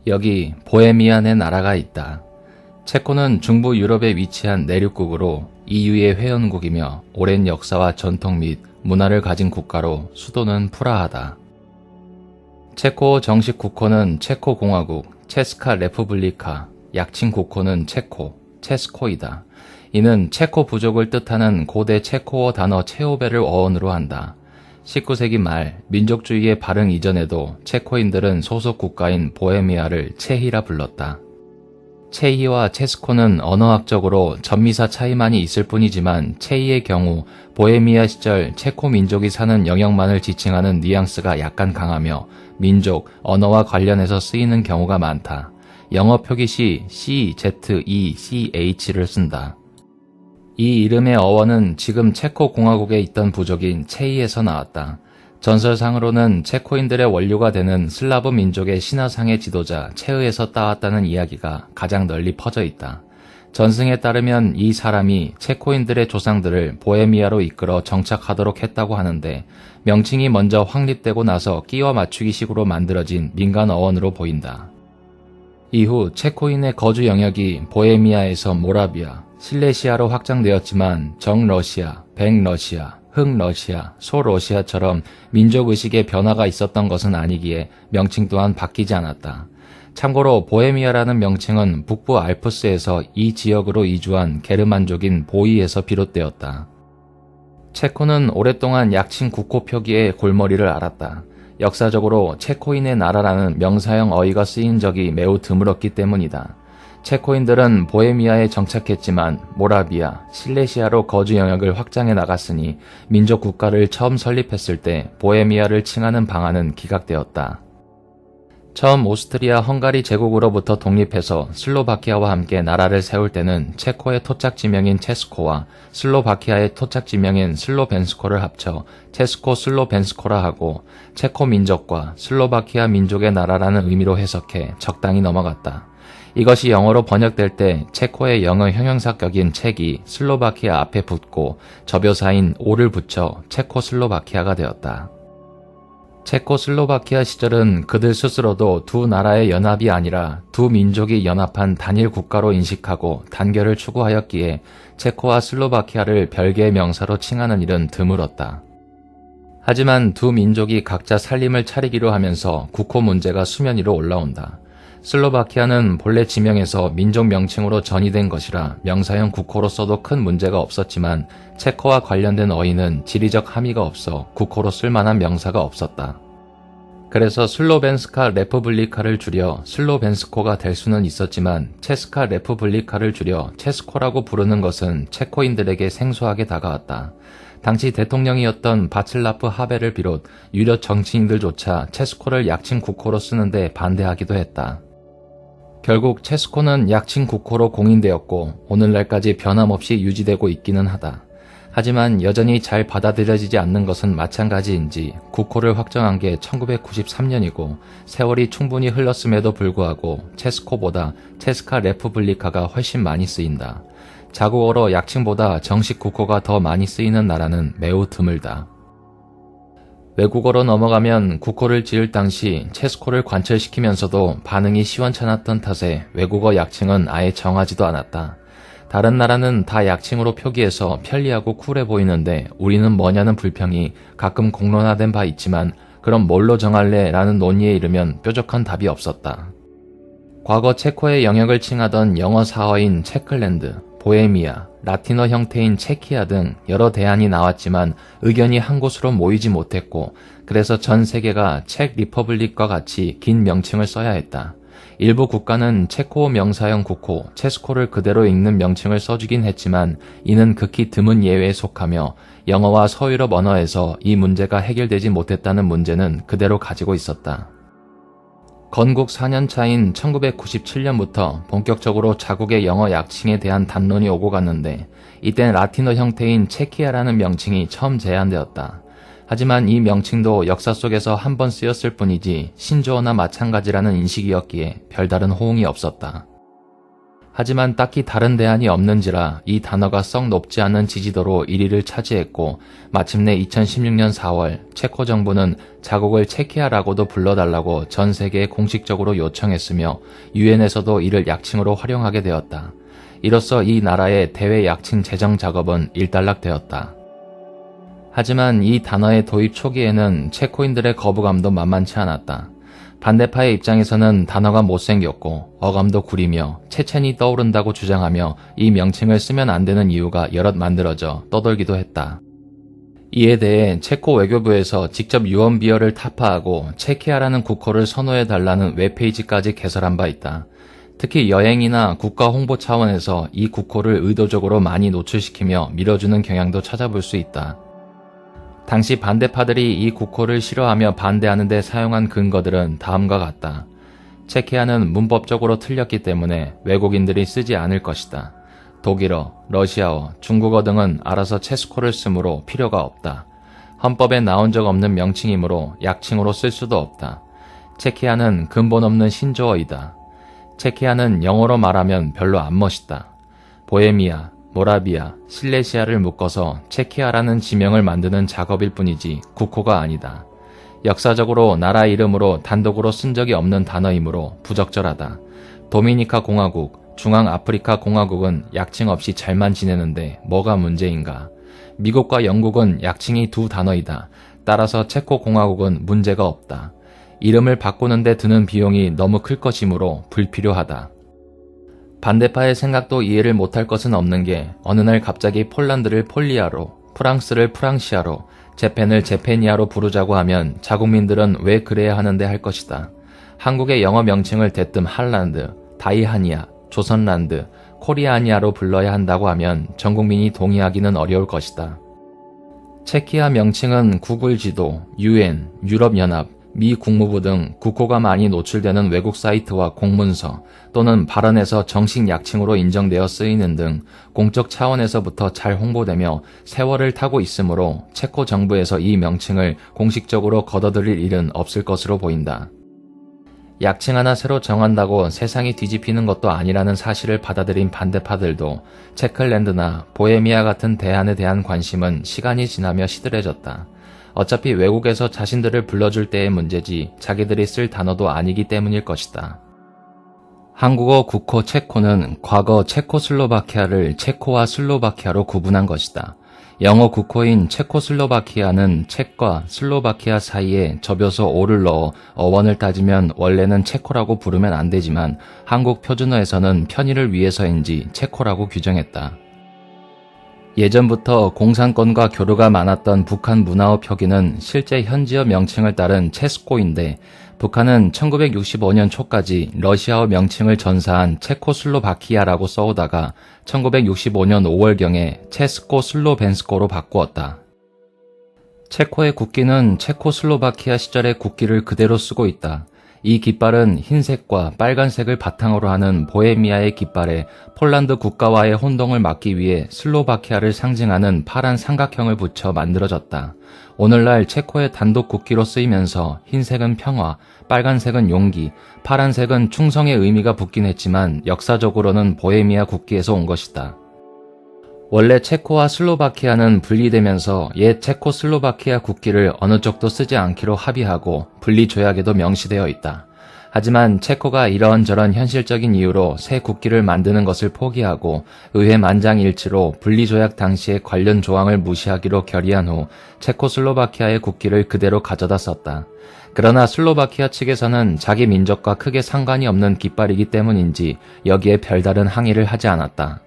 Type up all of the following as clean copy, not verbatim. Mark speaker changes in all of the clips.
Speaker 1: 여기 보헤미안의 나라가 있다. 체코는 중부 유럽에 위치한 내륙국으로 EU의 회원국이며 오랜 역사와 전통 및 문화를 가진 국가로 수도는 프라하다. 체코 정식 국호는 체코공화국, 체스카 레푸블리카, 약칭 국호는 체코, 체스코이다. 이는 체코 부족을 뜻하는 고대 체코어 단어 체오베를 어원으로 한다. 19세기 말 민족주의의 발흥 이전에도 체코인들은 소속 국가인 보헤미아를 체히라 불렀다. 체히와 체스코는 언어학적으로 전미사 차이만이 있을 뿐이지만 체히의 경우 보헤미아 시절 체코 민족이 사는 영역만을 지칭하는 뉘앙스가 약간 강하며 민족, 언어와 관련해서 쓰이는 경우가 많다. 영어 표기 시 CZECH를 쓴다. 이 이름의 어원은 지금 체코 공화국에 있던 부족인 체히에서 나왔다. 전설상으로는 체코인들의 원류가 되는 슬라브 민족의 신화상의 지도자 체흐에서 따왔다는 이야기가 가장 널리 퍼져 있다. 전승에 따르면 이 사람이 체코인들의 조상들을 보헤미아로 이끌어 정착하도록 했다고 하는데 명칭이 먼저 확립되고 나서 끼워 맞추기식으로 만들어진 민간 어원으로 보인다. 이후 체코인의 거주 영역이 보헤미아에서 모라비아, 실레시아로 확장되었지만 정러시아, 백러시아, 흑러시아, 소러시아처럼 민족의식의 변화가 있었던 것은 아니기에 명칭 또한 바뀌지 않았다. 참고로 보헤미아라는 명칭은 북부 알프스에서 이 지역으로 이주한 게르만족인 보이에서 비롯되었다. 체코는 오랫동안 약칭 국호 표기의 골머리를 앓았다. 역사적으로 체코인의 나라라는 명사형 어휘가 쓰인 적이 매우 드물었기 때문이다. 체코인들은 보헤미아에 정착했지만 모라비아, 실레시아로 거주 영역을 확장해 나갔으니 민족 국가를 처음 설립했을 때 보헤미아를 칭하는 방안은 기각되었다. 처음 오스트리아 헝가리 제국으로부터 독립해서 슬로바키아와 함께 나라를 세울 때는 체코의 토착 지명인 체스코와 슬로바키아의 토착 지명인 슬로벤스코를 합쳐 체스코 슬로벤스코라 하고 체코 민족과 슬로바키아 민족의 나라라는 의미로 해석해 적당히 넘어갔다. 이것이 영어로 번역될 때 체코의 영어 형용사격인 책이 슬로바키아 앞에 붙고 접여사인 오를 붙여 체코슬로바키아가 되었다. 체코슬로바키아 시절은 그들 스스로도 두 나라의 연합이 아니라 두 민족이 연합한 단일 국가로 인식하고 단결을 추구하였기에 체코와 슬로바키아를 별개의 명사로 칭하는 일은 드물었다. 하지만 두 민족이 각자 살림을 차리기로 하면서 국호 문제가 수면 위로 올라온다. 슬로바키아는 본래 지명에서 민족 명칭으로 전이된 것이라 명사형 국호로 써도 큰 문제가 없었지만 체코와 관련된 어휘는 지리적 함의가 없어 국호로 쓸만한 명사가 없었다. 그래서 슬로벤스카 레푸블리카를 줄여 슬로벤스코가 될 수는 있었지만 체스카 레푸블리카를 줄여 체스코라고 부르는 것은 체코인들에게 생소하게 다가왔다. 당시 대통령이었던 바칠라프 하벨을 비롯 유력 정치인들조차 체스코를 약칭 국호로 쓰는데 반대하기도 했다. 결국 체스코는 약칭 국호로 공인되었고 오늘날까지 변함없이 유지되고 있기는 하다. 하지만 여전히 잘 받아들여지지 않는 것은 마찬가지인지 국호를 확정한 게 1993년이고 세월이 충분히 흘렀음에도 불구하고 체스코보다 체스카 레푸블리카가 훨씬 많이 쓰인다. 자국어로 약칭보다 정식 국호가 더 많이 쓰이는 나라는 매우 드물다. 외국어로 넘어가면 국호를 지을 당시 체스코를 관철시키면서도 반응이 시원찮았던 탓에 외국어 약칭은 아예 정하지도 않았다. 다른 나라는 다 약칭으로 표기해서 편리하고 쿨해 보이는데 우리는 뭐냐는 불평이 가끔 공론화된 바 있지만 그럼 뭘로 정할래? 라는 논의에 이르면 뾰족한 답이 없었다. 과거 체코의 영역을 칭하던 영어 사어인 체클랜드, 보헤미아, 라틴어 형태인 체키아 등 여러 대안이 나왔지만 의견이 한 곳으로 모이지 못했고 그래서 전 세계가 책 리퍼블릭과 같이 긴 명칭을 써야 했다. 일부 국가는 체코 명사형 국호, 체스코를 그대로 읽는 명칭을 써주긴 했지만 이는 극히 드문 예외에 속하며 영어와 서유럽 언어에서 이 문제가 해결되지 못했다는 문제는 그대로 가지고 있었다. 건국 4년 차인 1997년부터 본격적으로 자국의 영어 약칭에 대한 담론이 오고 갔는데 이땐 라틴어 형태인 체키아라는 명칭이 처음 제안되었다. 하지만 이 명칭도 역사 속에서 한 번 쓰였을 뿐이지 신조어나 마찬가지라는 인식이었기에 별다른 호응이 없었다. 하지만 딱히 다른 대안이 없는지라 이 단어가 썩 높지 않은 지지도로 1위를 차지했고 마침내 2016년 4월 체코 정부는 자국을 체키아라고도 불러달라고 전 세계에 공식적으로 요청했으며 유엔에서도 이를 약칭으로 활용하게 되었다. 이로써 이 나라의 대외 약칭 제정 작업은 일단락되었다. 하지만 이 단어의 도입 초기에는 체코인들의 거부감도 만만치 않았다. 반대파의 입장에서는 단어가 못생겼고 어감도 구리며 체첸이 떠오른다고 주장하며 이 명칭을 쓰면 안 되는 이유가 여럿 만들어져 떠돌기도 했다. 이에 대해 체코 외교부에서 직접 유언비어를 타파하고 체키아라는 국호를 선호해달라는 웹페이지까지 개설한 바 있다. 특히 여행이나 국가 홍보 차원에서 이 국호를 의도적으로 많이 노출시키며 밀어주는 경향도 찾아볼 수 있다. 당시 반대파들이 이 국호를 싫어하며 반대하는 데 사용한 근거들은 다음과 같다. 체키아는 문법적으로 틀렸기 때문에 외국인들이 쓰지 않을 것이다. 독일어, 러시아어, 중국어 등은 알아서 체스코를 쓰므로 필요가 없다. 헌법에 나온 적 없는 명칭이므로 약칭으로 쓸 수도 없다. 체키아는 근본 없는 신조어이다. 체키아는 영어로 말하면 별로 안 멋있다. 보헤미아, 모라비아, 실레시아를 묶어서 체키아라는 지명을 만드는 작업일 뿐이지 국호가 아니다. 역사적으로 나라 이름으로 단독으로 쓴 적이 없는 단어이므로 부적절하다. 도미니카 공화국, 중앙아프리카 공화국은 약칭 없이 잘만 지내는데 뭐가 문제인가. 미국과 영국은 약칭이 두 단어이다. 따라서 체코 공화국은 문제가 없다. 이름을 바꾸는데 드는 비용이 너무 클 것이므로 불필요하다. 반대파의 생각도 이해를 못할 것은 없는 게 어느 날 갑자기 폴란드를 폴리아로, 프랑스를 프랑시아로, 재팬을 제페니아로 부르자고 하면 자국민들은 왜 그래야 하는데 할 것이다. 한국의 영어 명칭을 대뜸 한란드, 다이하니아, 조선란드, 코리아니아로 불러야 한다고 하면 전 국민이 동의하기는 어려울 것이다. 체키아 명칭은 구글 지도, UN, 유럽연합, 미 국무부 등 국호가 많이 노출되는 외국 사이트와 공문서 또는 발언에서 정식 약칭으로 인정되어 쓰이는 등 공적 차원에서부터 잘 홍보되며 세월을 타고 있으므로 체코 정부에서 이 명칭을 공식적으로 걷어들일 일은 없을 것으로 보인다. 약칭 하나 새로 정한다고 세상이 뒤집히는 것도 아니라는 사실을 받아들인 반대파들도 체클랜드나 보헤미아 같은 대안에 대한 관심은 시간이 지나며 시들해졌다. 어차피 외국에서 자신들을 불러줄 때의 문제지 자기들이 쓸 단어도 아니기 때문일 것이다. 한국어 국호 체코는 과거 체코슬로바키아를 체코와 슬로바키아로 구분한 것이다. 영어 국호인 체코슬로바키아는 책과 슬로바키아 사이에 접여서 오를 넣어 어원을 따지면 원래는 체코라고 부르면 안 되지만 한국 표준어에서는 편의를 위해서인지 체코라고 규정했다. 예전부터 공산권과 교류가 많았던 북한 문화어 표기는 실제 현지어 명칭을 따른 체스코인데 북한은 1965년 초까지 러시아어 명칭을 전사한 체코슬로바키아라고 써오다가 1965년 5월경에 체스코슬로벤스코로 바꾸었다. 체코의 국기는 체코슬로바키아 시절의 국기를 그대로 쓰고 있다. 이 깃발은 흰색과 빨간색을 바탕으로 하는 보헤미아의 깃발에 폴란드 국가와의 혼동을 막기 위해 슬로바키아를 상징하는 파란 삼각형을 붙여 만들어졌다. 오늘날 체코의 단독 국기로 쓰이면서 흰색은 평화, 빨간색은 용기, 파란색은 충성의 의미가 붙긴 했지만 역사적으로는 보헤미아 국기에서 온 것이다. 원래 체코와 슬로바키아는 분리되면서 옛 체코슬로바키아 국기를 어느 쪽도 쓰지 않기로 합의하고 분리조약에도 명시되어 있다. 하지만 체코가 이런저런 현실적인 이유로 새 국기를 만드는 것을 포기하고 의회 만장일치로 분리조약 당시의 관련 조항을 무시하기로 결의한 후 체코슬로바키아의 국기를 그대로 가져다 썼다. 그러나 슬로바키아 측에서는 자기 민족과 크게 상관이 없는 깃발이기 때문인지 여기에 별다른 항의를 하지 않았다.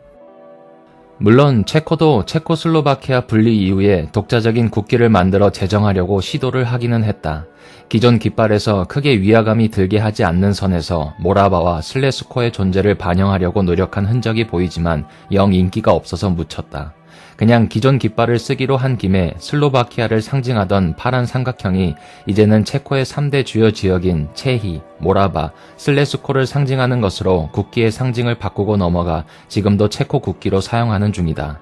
Speaker 1: 물론 체코도 체코슬로바키아 분리 이후에 독자적인 국기를 만들어 제정하려고 시도를 하기는 했다. 기존 깃발에서 크게 위화감이 들게 하지 않는 선에서 모라바와 슬레스코의 존재를 반영하려고 노력한 흔적이 보이지만 영 인기가 없어서 묻혔다. 그냥 기존 깃발을 쓰기로 한 김에 슬로바키아를 상징하던 파란 삼각형이 이제는 체코의 3대 주요 지역인 체히, 모라바, 슬레스코를 상징하는 것으로 국기의 상징을 바꾸고 넘어가 지금도 체코 국기로 사용하는 중이다.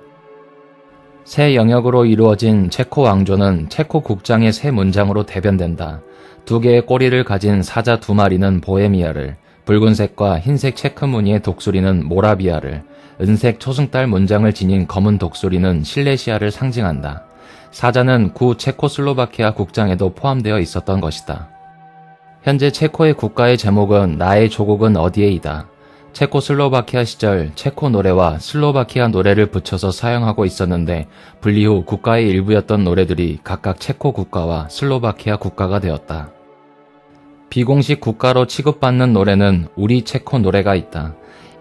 Speaker 1: 새 영역으로 이루어진 체코 왕조는 체코 국장의 새 문장으로 대변된다. 두 개의 꼬리를 가진 사자 두 마리는 보헤미아를, 붉은색과 흰색 체크 무늬의 독수리는 모라비아를, 은색 초승달 문장을 지닌 검은 독수리는 실레시아를 상징한다. 사자는 구 체코슬로바키아 국장에도 포함되어 있었던 것이다. 현재 체코의 국가의 제목은 나의 조국은 어디에이다. 체코슬로바키아 시절 체코 노래와 슬로바키아 노래를 붙여서 사용하고 있었는데 분리 후 국가의 일부였던 노래들이 각각 체코 국가와 슬로바키아 국가가 되었다. 비공식 국가로 취급받는 노래는 우리 체코 노래가 있다.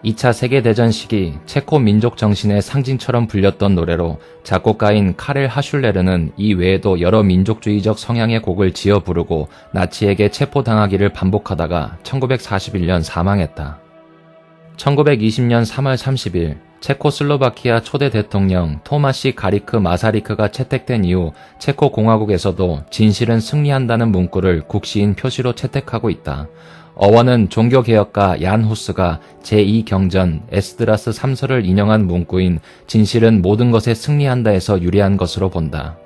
Speaker 1: 2차 세계대전 시기 체코 민족 정신의 상징처럼 불렸던 노래로 작곡가인 카렐 하슐레르는 이 외에도 여러 민족주의적 성향의 곡을 지어 부르고 나치에게 체포당하기를 반복하다가 1941년 사망했다. 1920년 3월 30일 체코슬로바키아 초대 대통령 토마시 가리크 마사리크가 채택된 이후 체코 공화국에서도 진실은 승리한다는 문구를 국시인 표시로 채택하고 있다. 어원은 종교개혁가 얀 후스가 제2경전 에스드라스 3서를 인용한 문구인 진실은 모든 것에 승리한다에서 유래한 것으로 본다.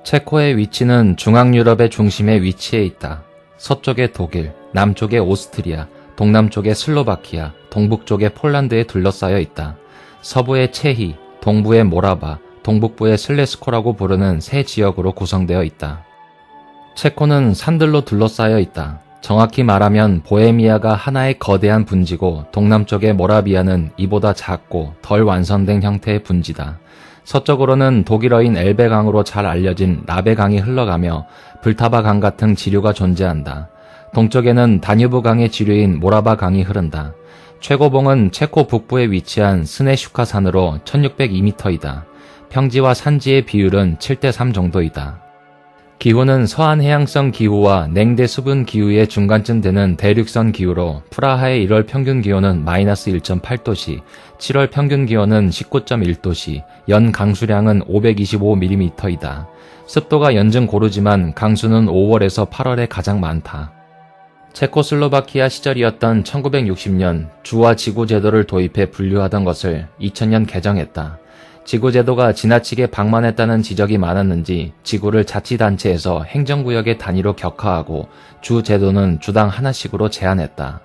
Speaker 1: 체코의 위치는 중앙유럽의 중심에 위치해 있다. 서쪽에 독일, 남쪽에 오스트리아, 동남쪽에 슬로바키아, 동북쪽에 폴란드에 둘러싸여 있다. 서부의 체히, 동부의 모라바, 동북부의 슬레스코라고 부르는 세 지역으로 구성되어 있다. 체코는 산들로 둘러싸여 있다. 정확히 말하면 보헤미아가 하나의 거대한 분지고 동남쪽의 모라비아는 이보다 작고 덜 완성된 형태의 분지다. 서쪽으로는 독일어인 엘베강으로 잘 알려진 라베강이 흘러가며 불타바강 같은 지류가 존재한다. 동쪽에는 다뉴브 강의 지류인 모라바 강이 흐른다. 최고봉은 체코 북부에 위치한 스네슈카 산으로 1602m이다. 평지와 산지의 비율은 7대3 정도이다. 기후는 서한해양성 기후와 냉대 수분 기후의 중간쯤 되는 대륙선 기후로 프라하의 1월 평균 기온은 마이너스 1.8도씨, 7월 평균 기온은 19.1도씨, 연 강수량은 525mm이다. 습도가 연중 고르지만 강수는 5월에서 8월에 가장 많다. 체코슬로바키아 시절이었던 1960년 주와 지구 제도를 도입해 분류하던 것을 2000년 개정했다. 지구 제도가 지나치게 방만했다는 지적이 많았는지 지구를 자치단체에서 행정구역의 단위로 격화하고 주 제도는 주당 하나씩으로 제한했다.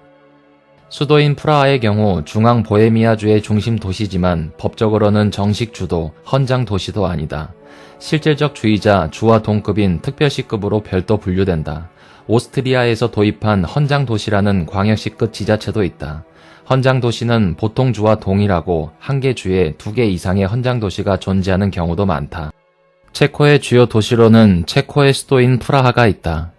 Speaker 1: 수도인 프라하의 경우 중앙 보헤미아주의 중심 도시지만 법적으로는 정식 주도, 헌장 도시도 아니다. 실질적 주이자 주와 동급인 특별시급으로 별도 분류된다. 오스트리아에서 도입한 헌장 도시라는 광역시급 지자체도 있다. 헌장 도시는 보통 주와 동일하고 한 개 주에 2개 이상의 헌장 도시가 존재하는 경우도 많다. 체코의 주요 도시로는 체코의 수도인 프라하가 있다.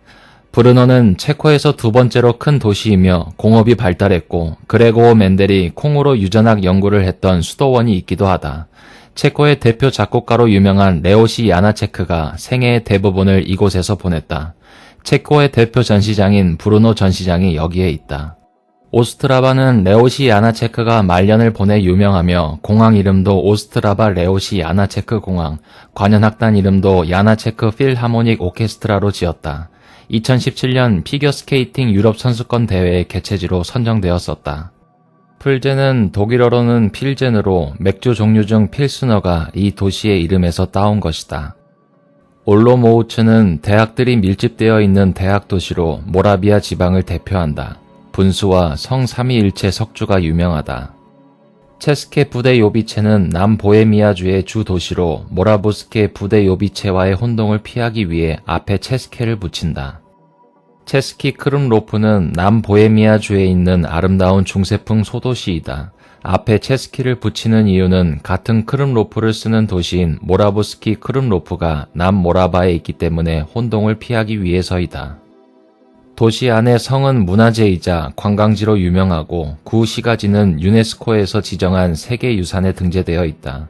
Speaker 1: 브르노는 체코에서 두 번째로 큰 도시이며 공업이 발달했고 그레고어 멘델이 콩으로 유전학 연구를 했던 수도원이 있기도 하다. 체코의 대표 작곡가로 유명한 레오시 야나체크가 생애의 대부분을 이곳에서 보냈다. 체코의 대표 전시장인 브루노 전시장이 여기에 있다. 오스트라바는 레오시 야나체크가 말년을 보내 유명하며 공항 이름도 오스트라바 레오시 야나체크 공항, 관현악단 이름도 야나체크 필하모닉 오케스트라로 지었다. 2017년 피겨스케이팅 유럽 선수권 대회의 개최지로 선정되었었다. 풀제는 독일어로는 필젠으로 맥주 종류 중 필스너가 이 도시의 이름에서 따온 것이다. 올로모우츠는 대학들이 밀집되어 있는 대학 도시로 모라비아 지방을 대표한다. 분수와 성삼위일체 석주가 유명하다. 체스케 부데요비체는 남보헤미아주의 주 도시로 모라부스케 부데요비체와의 혼동을 피하기 위해 앞에 체스케를 붙인다. 체스키 크름로프는 남보헤미아주에 있는 아름다운 중세풍 소도시이다. 앞에 체스키를 붙이는 이유는 같은 크름로프를 쓰는 도시인 모라부스키 크름로프가 남모라바에 있기 때문에 혼동을 피하기 위해서이다. 도시 안의 성은 문화재이자 관광지로 유명하고 구 시가지는 유네스코에서 지정한 세계유산에 등재되어 있다.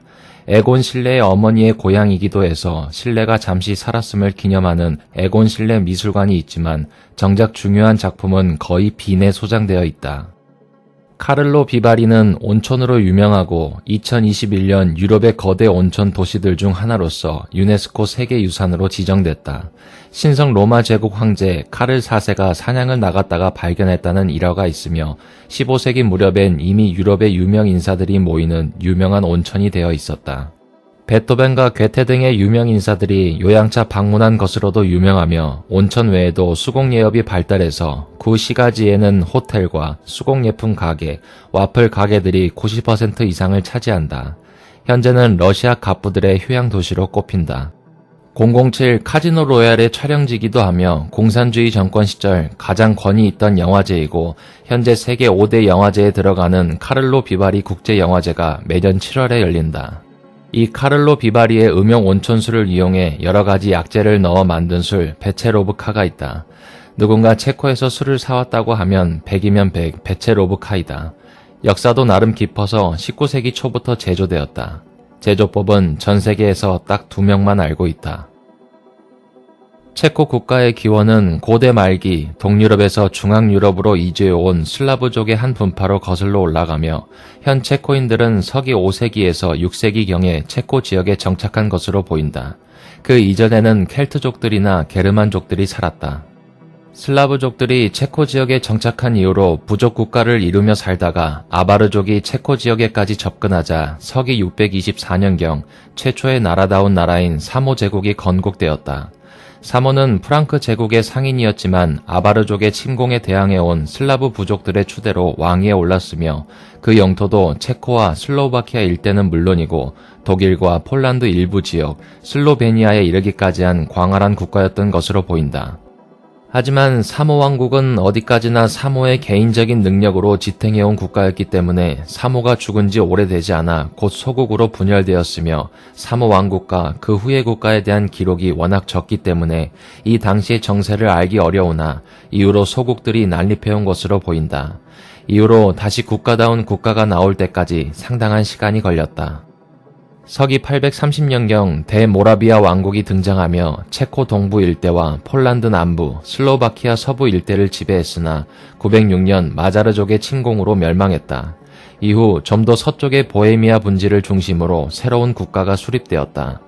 Speaker 1: 에곤 실레의 어머니의 고향이기도 해서 실레가 잠시 살았음을 기념하는 에곤 실레 미술관이 있지만 정작 중요한 작품은 거의 빈에 소장되어 있다. 카를로 비바리는 온천으로 유명하고 2021년 유럽의 거대 온천 도시들 중 하나로서 유네스코 세계유산으로 지정됐다. 신성 로마 제국 황제 카를 4세가 사냥을 나갔다가 발견했다는 일화가 있으며 15세기 무렵엔 이미 유럽의 유명 인사들이 모이는 유명한 온천이 되어 있었다. 베토벤과 괴테 등의 유명 인사들이 요양차 방문한 것으로도 유명하며 온천 외에도 수공예업이 발달해서 구 시가지에는 호텔과 수공예품 가게, 와플 가게들이 90% 이상을 차지한다. 현재는 러시아 갑부들의 휴양 도시로 꼽힌다. 007 카지노 로얄의 촬영지기도 하며 공산주의 정권 시절 가장 권위 있던 영화제이고 현재 세계 5대 영화제에 들어가는 카를로 비바리 국제영화제가 매년 7월에 열린다. 이 카를로 비바리의 음용 온천수를 이용해 여러가지 약재를 넣어 만든 술 베체로브카가 있다. 누군가 체코에서 술을 사왔다고 하면 100이면 100 베체로브카이다. 역사도 나름 깊어서 19세기 초부터 제조되었다. 제조법은 전 세계에서 딱 2명만 알고 있다. 체코 국가의 기원은 고대 말기 동유럽에서 중앙유럽으로 이주해온 슬라브족의 한 분파로 거슬러 올라가며 현 체코인들은 서기 5세기에서 6세기경에 체코 지역에 정착한 것으로 보인다. 그 이전에는 켈트족들이나 게르만족들이 살았다. 슬라브족들이 체코 지역에 정착한 이후로 부족 국가를 이루며 살다가 아바르족이 체코 지역에까지 접근하자 서기 624년경 최초의 나라다운 나라인 사모 제국이 건국되었다. 사모는 프랑크 제국의 상인이었지만 아바르족의 침공에 대항해온 슬라브 부족들의 추대로 왕위에 올랐으며 그 영토도 체코와 슬로바키아 일대는 물론이고 독일과 폴란드 일부 지역, 슬로베니아에 이르기까지 한 광활한 국가였던 것으로 보인다. 하지만 사모 왕국은 어디까지나 사모의 개인적인 능력으로 지탱해온 국가였기 때문에 사모가 죽은 지 오래되지 않아 곧 소국으로 분열되었으며 사모 왕국과 그 후의 국가에 대한 기록이 워낙 적기 때문에 이 당시의 정세를 알기 어려우나 이후로 소국들이 난립해온 것으로 보인다. 이후로 다시 국가다운 국가가 나올 때까지 상당한 시간이 걸렸다. 서기 830년경 대모라비아 왕국이 등장하며 체코 동부 일대와 폴란드 남부, 슬로바키아 서부 일대를 지배했으나 906년 마자르족의 침공으로 멸망했다. 이후 좀 더 서쪽의 보헤미아 분지를 중심으로 새로운 국가가 수립되었다.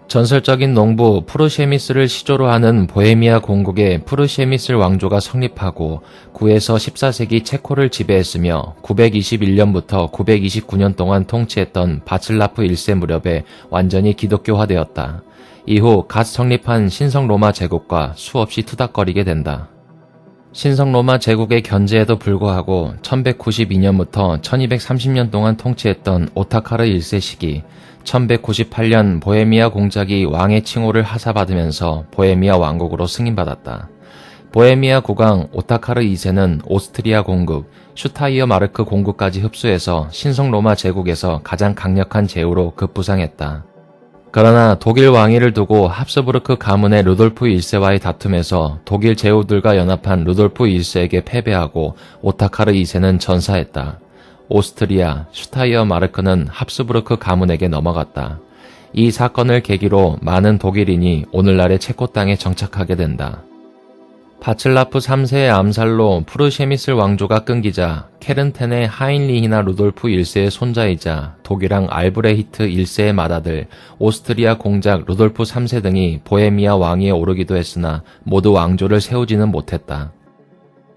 Speaker 1: 전설적인 농부 프루셰미스를 시조로 하는 보헤미아 공국의 프루셰미스 왕조가 성립하고 9에서 14세기 체코를 지배했으며 921년부터 929년 동안 통치했던 바칠라프 1세 무렵에 완전히 기독교화되었다. 이후 갓 성립한 신성 로마 제국과 수없이 투닥거리게 된다. 신성 로마 제국의 견제에도 불구하고 1192년부터 1230년 동안 통치했던 오타카르 1세 시기 1198년 보헤미아 공작이 왕의 칭호를 하사받으면서 보헤미아 왕국으로 승인받았다. 보헤미아 국왕 오타카르 2세는 오스트리아 공국, 슈타이어 마르크 공국까지 흡수해서 신성 로마 제국에서 가장 강력한 제후로 급부상했다. 그러나 독일 왕위를 두고 합스부르크 가문의 루돌프 1세와의 다툼에서 독일 제후들과 연합한 루돌프 1세에게 패배하고 오타카르 2세는 전사했다. 오스트리아, 슈타이어 마르크는 합스부르크 가문에게 넘어갔다. 이 사건을 계기로 많은 독일인이 오늘날의 체코 땅에 정착하게 된다. 바칠라프 3세의 암살로 프루셰미슬 왕조가 끊기자 케른텐의 하인리히나 루돌프 1세의 손자이자 독일왕 알브레히트 1세의 맏아들, 오스트리아 공작 루돌프 3세 등이 보헤미아 왕위에 오르기도 했으나 모두 왕조를 세우지는 못했다.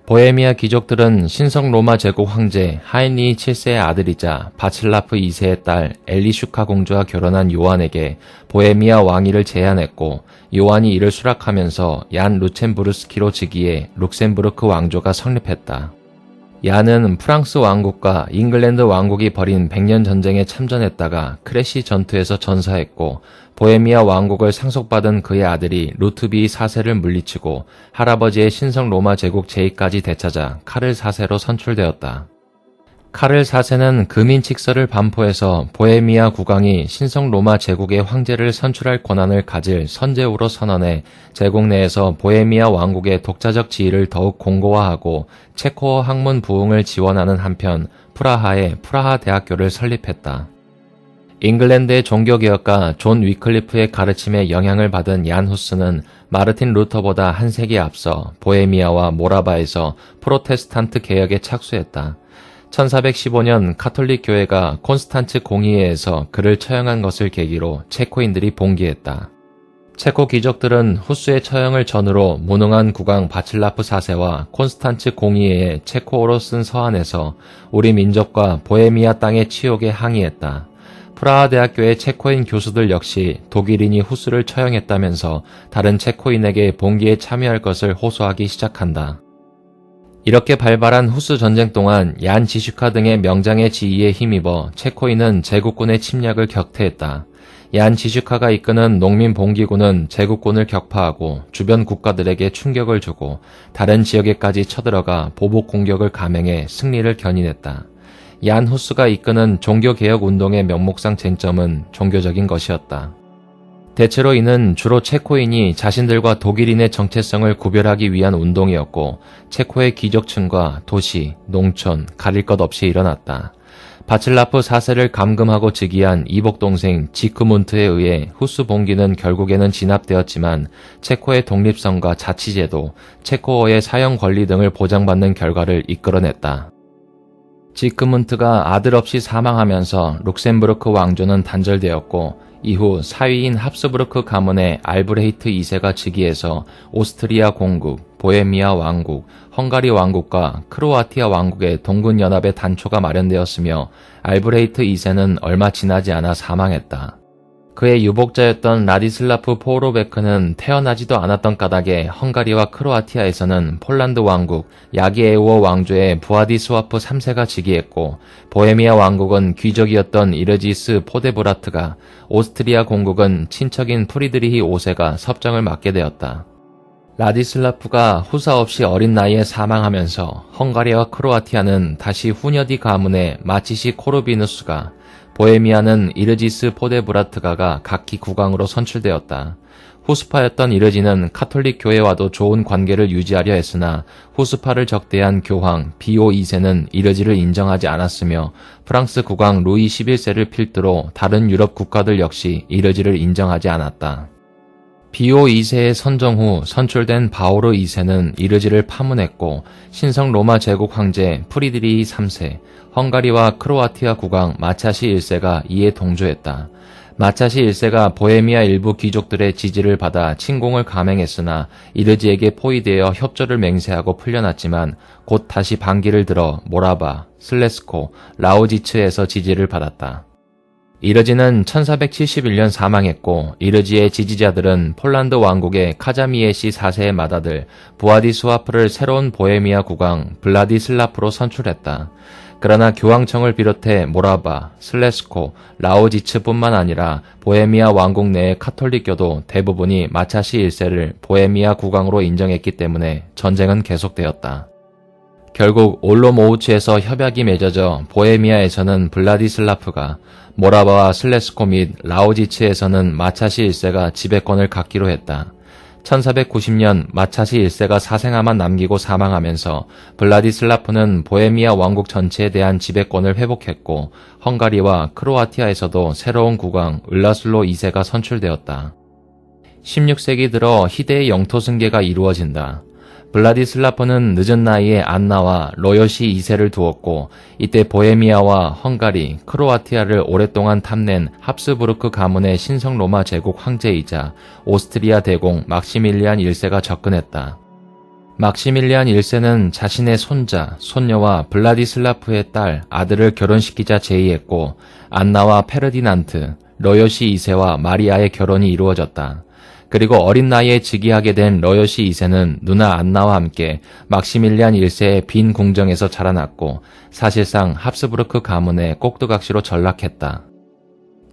Speaker 1: 보헤미아 귀족들은 신성 로마 제국 황제 하인리히 7세의 아들이자 바칠라프 2세의 딸 엘리슈카 공주와 결혼한 요한에게 보헤미아 왕위를 제안했고 요한이 이를 수락하면서 얀 루쳔부르스키로 즉위해 룩셈부르크 왕조가 성립했다. 얀은 프랑스 왕국과 잉글랜드 왕국이 벌인 100년 전쟁에 참전했다가 크레시 전투에서 전사했고 보헤미아 왕국을 상속받은 그의 아들이 루트비 4세를 물리치고 할아버지의 신성 로마 제국 제2까지 되찾아 카를 4세로 선출되었다. 카를 4세는 금인칙서를 반포해서 보헤미아 국왕이 신성 로마 제국의 황제를 선출할 권한을 가질 선제후로 선언해 제국 내에서 보헤미아 왕국의 독자적 지위를 더욱 공고화하고 체코어 학문 부흥을 지원하는 한편 프라하에 프라하 대학교를 설립했다. 잉글랜드의 종교개혁가 존 위클리프의 가르침에 영향을 받은 얀 후스는 마르틴 루터보다 한 세기 앞서 보헤미아와 모라바에서 프로테스탄트 개혁에 착수했다. 1415년 카톨릭 교회가 콘스탄츠 공의회에서 그를 처형한 것을 계기로 체코인들이 봉기했다. 체코 귀족들은 후스의 처형을 전후로 무능한 국왕 바칠라프 4세와 콘스탄츠 공의회에 체코어로 쓴 서한에서 우리 민족과 보헤미아 땅의 치욕에 항의했다. 프라하 대학교의 체코인 교수들 역시 독일인이 후스를 처형했다면서 다른 체코인에게 봉기에 참여할 것을 호소하기 시작한다. 이렇게 발발한 후스 전쟁 동안 얀 지슈카 등의 명장의 지휘에 힘입어 체코인은 제국군의 침략을 격퇴했다. 얀 지슈카가 이끄는 농민 봉기군은 제국군을 격파하고 주변 국가들에게 충격을 주고 다른 지역에까지 쳐들어가 보복 공격을 감행해 승리를 견인했다. 얀 후스가 이끄는 종교개혁 운동의 명목상 쟁점은 종교적인 것이었다. 대체로 이는 주로 체코인이 자신들과 독일인의 정체성을 구별하기 위한 운동이었고 체코의 귀족층과 도시, 농촌, 가릴 것 없이 일어났다. 바칠라프 4세를 감금하고 즉위한 이복 동생 지크문트에 의해 후스 봉기는 결국에는 진압되었지만 체코의 독립성과 자치제도, 체코어의 사형 권리 등을 보장받는 결과를 이끌어냈다. 지크문트가 아들 없이 사망하면서 룩셈부르크 왕조는 단절되었고 이후 사위인 합스부르크 가문의 알브레히트 2세가 즉위해서 오스트리아 공국, 보헤미아 왕국, 헝가리 왕국과 크로아티아 왕국의 동군연합의 단초가 마련되었으며 알브레히트 2세는 얼마 지나지 않아 사망했다. 그의 유복자였던 라디슬라프 포로베크는 태어나지도 않았던 까닭에 헝가리와 크로아티아에서는 폴란드 왕국, 야기에우어 왕조의 부아디스와프 3세가 즉위했고 보헤미아 왕국은 귀족이었던 이르지스 포데브라트가, 오스트리아 공국은 친척인 프리드리히 5세가 섭정을 맡게 되었다. 라디슬라프가 후사 없이 어린 나이에 사망하면서 헝가리와 크로아티아는 다시 후녀디 가문의 마치시 코르비누스가, 보헤미아는 이르지스 포데브라트가가 각기 국왕으로 선출되었다. 후스파였던 이르지는 카톨릭 교회와도 좋은 관계를 유지하려 했으나 후스파를 적대한 교황 비오 2세는 이르지를 인정하지 않았으며 프랑스 국왕 루이 11세를 필두로 다른 유럽 국가들 역시 이르지를 인정하지 않았다. 비오 2세의 선정 후 선출된 바오르 2세는 이르지를 파문했고 신성 로마 제국 황제 프리드리히 3세, 헝가리와 크로아티아 국왕 마차시 1세가 이에 동조했다. 마차시 1세가 보헤미아 일부 귀족들의 지지를 받아 침공을 감행했으나 이르지에게 포위되어 협조를 맹세하고 풀려났지만 곧 다시 반기를 들어 모라바, 슬레스코, 라우지츠에서 지지를 받았다. 이르지는 1471년 사망했고 이르지의 지지자들은 폴란드 왕국의 카자미에시 4세의 맏아들 부아디스와프를 새로운 보헤미아 국왕 블라디슬라프로 선출했다. 그러나 교황청을 비롯해 모라바, 슬레스코, 라오지츠뿐만 아니라 보헤미아 왕국 내의 카톨릭교도 대부분이 마차시 1세를 보헤미아 국왕으로 인정했기 때문에 전쟁은 계속되었다. 결국 올로모우츠에서 협약이 맺어져 보헤미아에서는 블라디슬라프가, 모라바와 슬레스코 및 라오지츠에서는 마차시 1세가 지배권을 갖기로 했다. 1490년 마차시 1세가 사생아만 남기고 사망하면서 블라디슬라프는 보헤미아 왕국 전체에 대한 지배권을 회복했고 헝가리와 크로아티아에서도 새로운 국왕 을라슬로 2세가 선출되었다. 16세기 들어 희대의 영토 승계가 이루어진다. 블라디슬라프는 늦은 나이에 안나와 로요시 2세를 두었고 이때 보헤미아와 헝가리, 크로아티아를 오랫동안 탐낸 합스부르크 가문의 신성 로마 제국 황제이자 오스트리아 대공 막시밀리안 1세가 접근했다. 막시밀리안 1세는 자신의 손자, 손녀와 블라디슬라프의 딸, 아들을 결혼시키자 제의했고 안나와 페르디난트, 로요시 2세와 마리아의 결혼이 이루어졌다. 그리고 어린 나이에 즉위하게 된 러요시 2세는 누나 안나와 함께 막시밀리안 1세의 빈 궁정에서 자라났고 사실상 합스부르크 가문의 꼭두각시로 전락했다.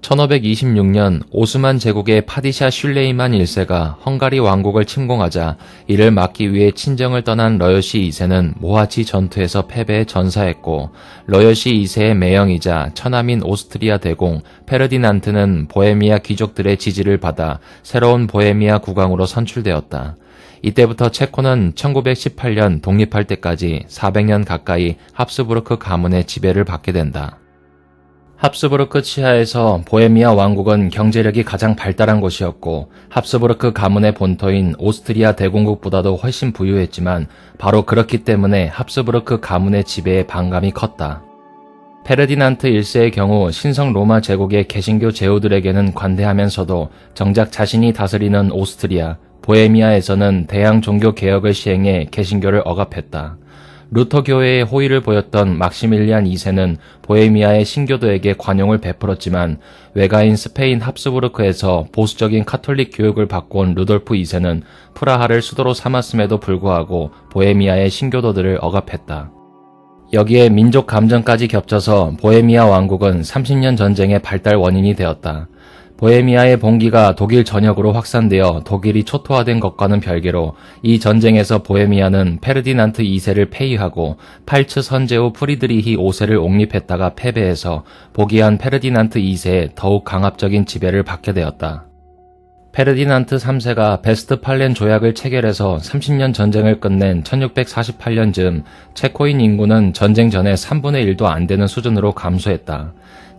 Speaker 1: 1526년 오스만 제국의 파디샤 슐레이만 1세가 헝가리 왕국을 침공하자 이를 막기 위해 친정을 떠난 러요시 2세는 모하치 전투에서 패배해 전사했고 러요시 2세의 매형이자 처남인 오스트리아 대공 페르디난트는 보헤미아 귀족들의 지지를 받아 새로운 보헤미아 국왕으로 선출되었다. 이때부터 체코는 1918년 독립할 때까지 400년 가까이 합스부르크 가문의 지배를 받게 된다. 합스부르크 치하에서 보헤미아 왕국은 경제력이 가장 발달한 곳이었고 합스부르크 가문의 본토인 오스트리아 대공국보다도 훨씬 부유했지만 바로 그렇기 때문에 합스부르크 가문의 지배에 반감이 컸다. 페르디난트 1세의 경우 신성 로마 제국의 개신교 제후들에게는 관대하면서도 정작 자신이 다스리는 오스트리아, 보헤미아에서는 대양 종교 개혁을 시행해 개신교를 억압했다. 루터 교회에 호의를 보였던 막시밀리안 2세는 보헤미아의 신교도에게 관용을 베풀었지만 외가인 스페인 합스부르크에서 보수적인 카톨릭 교육을 받고 온 루돌프 2세는 프라하를 수도로 삼았음에도 불구하고 보헤미아의 신교도들을 억압했다. 여기에 민족 감정까지 겹쳐서 보헤미아 왕국은 30년 전쟁의 발달 원인이 되었다. 보헤미아의 봉기가 독일 전역으로 확산되어 독일이 초토화된 것과는 별개로 이 전쟁에서 보헤미아는 페르디난트 2세를 폐위하고 팔츠 선제 후 프리드리히 5세를 옹립했다가 패배해서 복위한 페르디난트 2세의 더욱 강압적인 지배를 받게 되었다. 페르디난트 3세가 베스트팔렌 조약을 체결해서 30년 전쟁을 끝낸 1648년 즈음 체코인 인구는 전쟁 전에 3분의 1도 안 되는 수준으로 감소했다.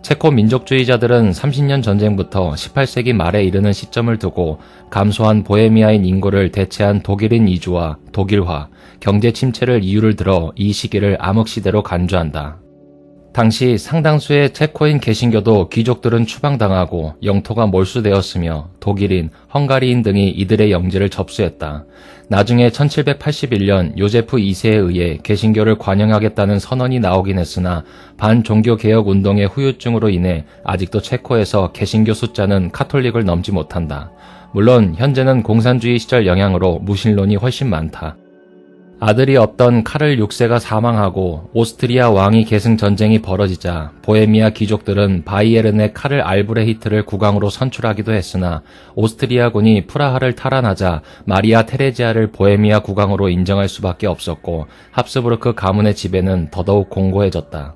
Speaker 1: 체코 민족주의자들은 30년 전쟁부터 18세기 말에 이르는 시점을 두고 감소한 보헤미아인 인구를 대체한 독일인 이주와 독일화, 경제 침체를 이유를 들어 이 시기를 암흑시대로 간주한다. 당시 상당수의 체코인 개신교도 귀족들은 추방당하고 영토가 몰수되었으며 독일인, 헝가리인 등이 이들의 영지를 접수했다. 나중에 1781년 요제프 2세에 의해 개신교를 관영하겠다는 선언이 나오긴 했으나 반종교개혁 운동의 후유증으로 인해 아직도 체코에서 개신교 숫자는 카톨릭을 넘지 못한다. 물론 현재는 공산주의 시절 영향으로 무신론이 훨씬 많다. 아들이 없던 카를 6세가 사망하고 오스트리아 왕위 계승 전쟁이 벌어지자 보헤미아 귀족들은 바이에른의 카를 알브레히트를 국왕으로 선출하기도 했으나 오스트리아군이 프라하를 탈환하자 마리아 테레지아를 보헤미아 국왕으로 인정할 수밖에 없었고 합스부르크 가문의 지배는 더더욱 공고해졌다.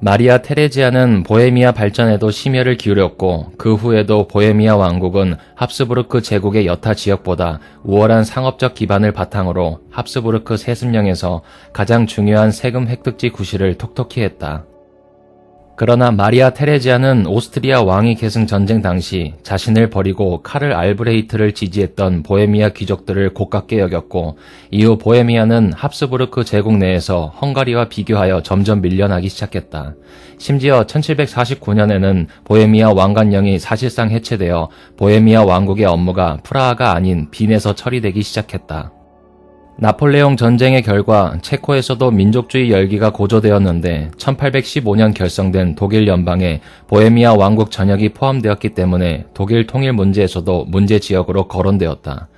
Speaker 1: 마리아 테레지아는 보헤미아 발전에도 심혈을 기울였고 그 후에도 보헤미아 왕국은 합스부르크 제국의 여타 지역보다 우월한 상업적 기반을 바탕으로 합스부르크 세습령에서 가장 중요한 세금 획득지 구실을 톡톡히 했다. 그러나 마리아 테레지아는 오스트리아 왕위 계승 전쟁 당시 자신을 버리고 카를 알브레히트를 지지했던 보헤미아 귀족들을 고깝게 여겼고 이후 보헤미아는 합스부르크 제국 내에서 헝가리와 비교하여 점점 밀려나기 시작했다. 심지어 1749년에는 보헤미아 왕관령이 사실상 해체되어 보헤미아 왕국의 업무가 프라하가 아닌 빈에서 처리되기 시작했다. 나폴레옹 전쟁의 결과 체코에서도 민족주의 열기가 고조되었는데 1815년 결성된 독일 연방에 보헤미아 왕국 전역이 포함되었기 때문에 독일 통일 문제에서도 문제지역으로 거론되었다.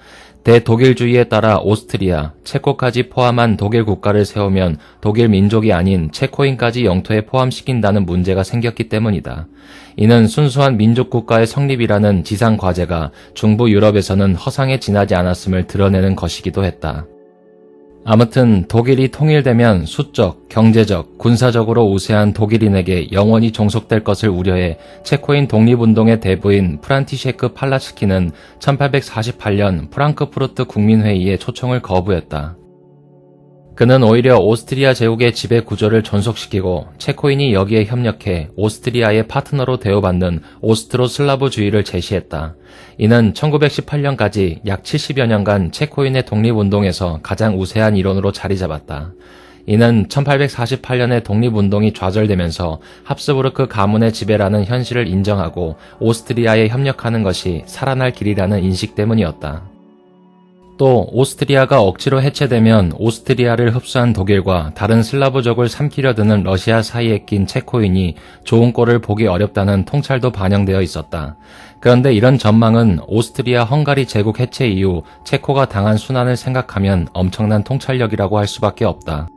Speaker 1: 대독일주의에 따라 오스트리아, 체코까지 포함한 독일 국가를 세우면 독일 민족이 아닌 체코인까지 영토에 포함시킨다는 문제가 생겼기 때문이다. 이는 순수한 민족국가의 성립이라는 지상 과제가 중부 유럽에서는 허상에 지나지 않았음을 드러내는 것이기도 했다. 아무튼 독일이 통일되면 수적, 경제적, 군사적으로 우세한 독일인에게 영원히 종속될 것을 우려해 체코인 독립운동의 대부인 프란티셰크 팔라츠키는 1848년 프랑크푸르트 국민회의에 초청을 거부했다. 그는 오히려 오스트리아 제국의 지배 구조를 존속시키고 체코인이 여기에 협력해 오스트리아의 파트너로 대우받는 오스트로슬라브주의를 제시했다. 이는 1918년까지 약 70여 년간 체코인의 독립운동에서 가장 우세한 이론으로 자리 잡았다. 이는 1848년에 독립운동이 좌절되면서 합스부르크 가문의 지배라는 현실을 인정하고 오스트리아에 협력하는 것이 살아날 길이라는 인식 때문이었다. 또 오스트리아가 억지로 해체되면 오스트리아를 흡수한 독일과 다른 슬라브족을 삼키려 드는 러시아 사이에 낀 체코인이 좋은 꼴을 보기 어렵다는 통찰도 반영되어 있었다. 그런데 이런 전망은 오스트리아 헝가리 제국 해체 이후 체코가 당한 순환을 생각하면 엄청난 통찰력이라고 할 수밖에 없다.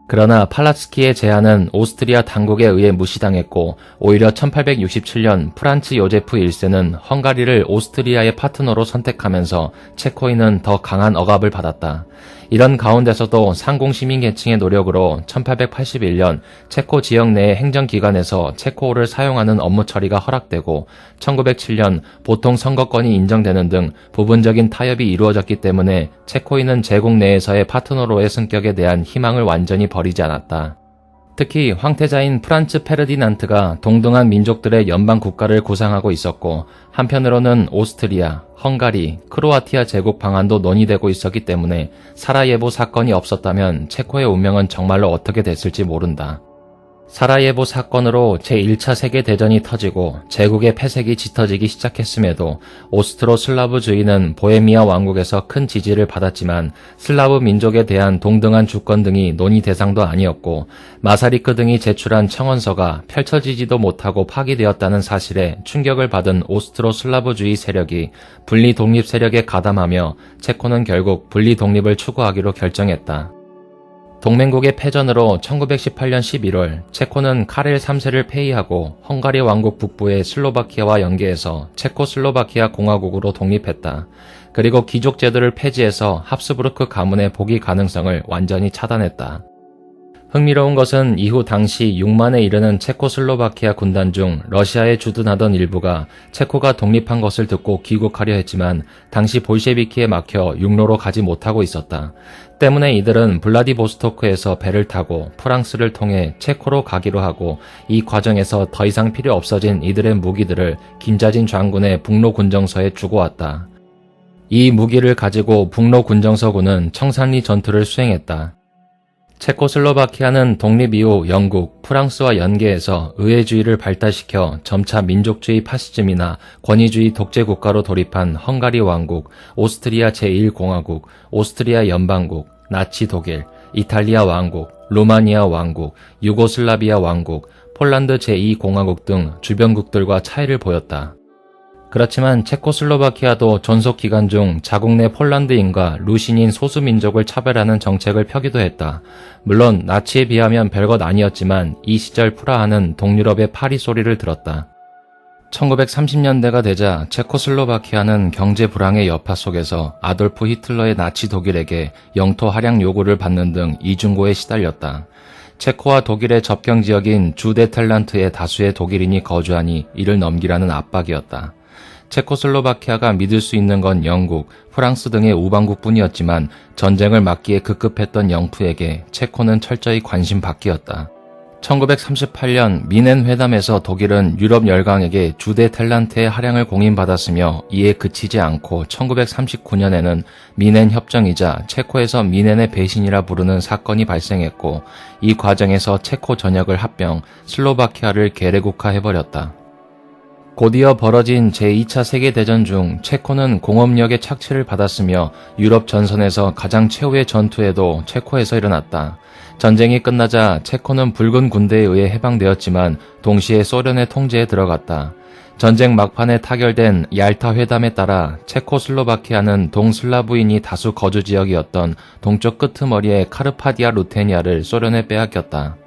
Speaker 1: 그러나 팔라츠키의 제안은 오스트리아 당국에 의해 무시당했고 오히려 1867년 프란츠 요제프 1세는 헝가리를 오스트리아의 파트너로 선택하면서 체코인은 더 강한 억압을 받았다. 이런 가운데서도 상공시민계층의 노력으로 1881년 체코 지역 내의 행정기관에서 체코어를 사용하는 업무 처리가 허락되고 1907년 보통 선거권이 인정되는 등 부분적인 타협이 이루어졌기 때문에 체코인은 제국 내에서의 파트너로의 승격에 대한 희망을 완전히 버리지 않았다. 특히 황태자인 프란츠 페르디난트가 동등한 민족들의 연방 국가를 구상하고 있었고 한편으로는 오스트리아, 헝가리, 크로아티아 제국 방안도 논의되고 있었기 때문에 사라예보 사건이 없었다면 체코의 운명은 정말로 어떻게 됐을지 모른다. 사라예보 사건으로 제1차 세계대전이 터지고 제국의 폐색이 짙어지기 시작했음에도 오스트로-슬라브주의는 보헤미아 왕국에서 큰 지지를 받았지만 슬라브 민족에 대한 동등한 주권 등이 논의 대상도 아니었고 마사리크 등이 제출한 청원서가 펼쳐지지도 못하고 파기되었다는 사실에 충격을 받은 오스트로-슬라브주의 세력이 분리 독립 세력에 가담하며 체코는 결국 분리 독립을 추구하기로 결정했다. 동맹국의 패전으로 1918년 11월 체코는 카렐 3세를 폐위하고 헝가리 왕국 북부의 슬로바키아와 연계해서 체코슬로바키아 공화국으로 독립했다. 그리고 귀족 제도를 폐지해서 합스부르크 가문의 복위 가능성을 완전히 차단했다. 흥미로운 것은 이후 당시 6만에 이르는 체코슬로바키아 군단 중 러시아에 주둔하던 일부가 체코가 독립한 것을 듣고 귀국하려 했지만 당시 볼셰비키에 막혀 육로로 가지 못하고 있었다. 때문에 이들은 블라디보스토크에서 배를 타고 프랑스를 통해 체코로 가기로 하고 이 과정에서 더 이상 필요 없어진 이들의 무기들을 김자진 장군의 북로 군정서에 주고 왔다. 이 무기를 가지고 북로 군정서군은 청산리 전투를 수행했다. 체코슬로바키아는 독립 이후 영국, 프랑스와 연계해서 의회주의를 발달시켜 점차 민족주의 파시즘이나 권위주의 독재 국가로 돌입한 헝가리 왕국, 오스트리아 제1공화국, 오스트리아 연방국, 나치 독일, 이탈리아 왕국, 루마니아 왕국, 유고슬라비아 왕국, 폴란드 제2공화국 등 주변국들과 차이를 보였다. 그렇지만 체코슬로바키아도 존속 기간 중 자국 내 폴란드인과 루신인 소수민족을 차별하는 정책을 펴기도 했다. 물론 나치에 비하면 별것 아니었지만 이 시절 프라하는 동유럽의 파리 소리를 들었다. 1930년대가 되자 체코슬로바키아는 경제 불황의 여파 속에서 아돌프 히틀러의 나치 독일에게 영토 할약 요구를 받는 등 이중고에 시달렸다. 체코와 독일의 접경 지역인 주데텔란트에 다수의 독일인이 거주하니 이를 넘기라는 압박이었다. 체코슬로바키아가 믿을 수 있는 건 영국, 프랑스 등의 우방국뿐이었지만 전쟁을 막기에 급급했던 영프에게 체코는 철저히 관심 밖이었다. 1938년 미넨 회담에서 독일은 유럽 열강에게 주데텔란트의 할양을 공인받았으며 이에 그치지 않고 1939년에는 미넨 협정이자 체코에서 미넨의 배신이라 부르는 사건이 발생했고 이 과정에서 체코 전역을 합병, 슬로바키아를 계례국화해버렸다. 곧이어 벌어진 제2차 세계대전 중 체코는 공업력의 착취를 받았으며 유럽 전선에서 가장 최후의 전투에도 체코에서 일어났다. 전쟁이 끝나자 체코는 붉은 군대에 의해 해방되었지만 동시에 소련의 통제에 들어갔다. 전쟁 막판에 타결된 얄타 회담에 따라 체코슬로바키아는 동슬라브인이 다수 거주 지역이었던 동쪽 끄트머리의 카르파디아 루테니아를 소련에 빼앗겼다.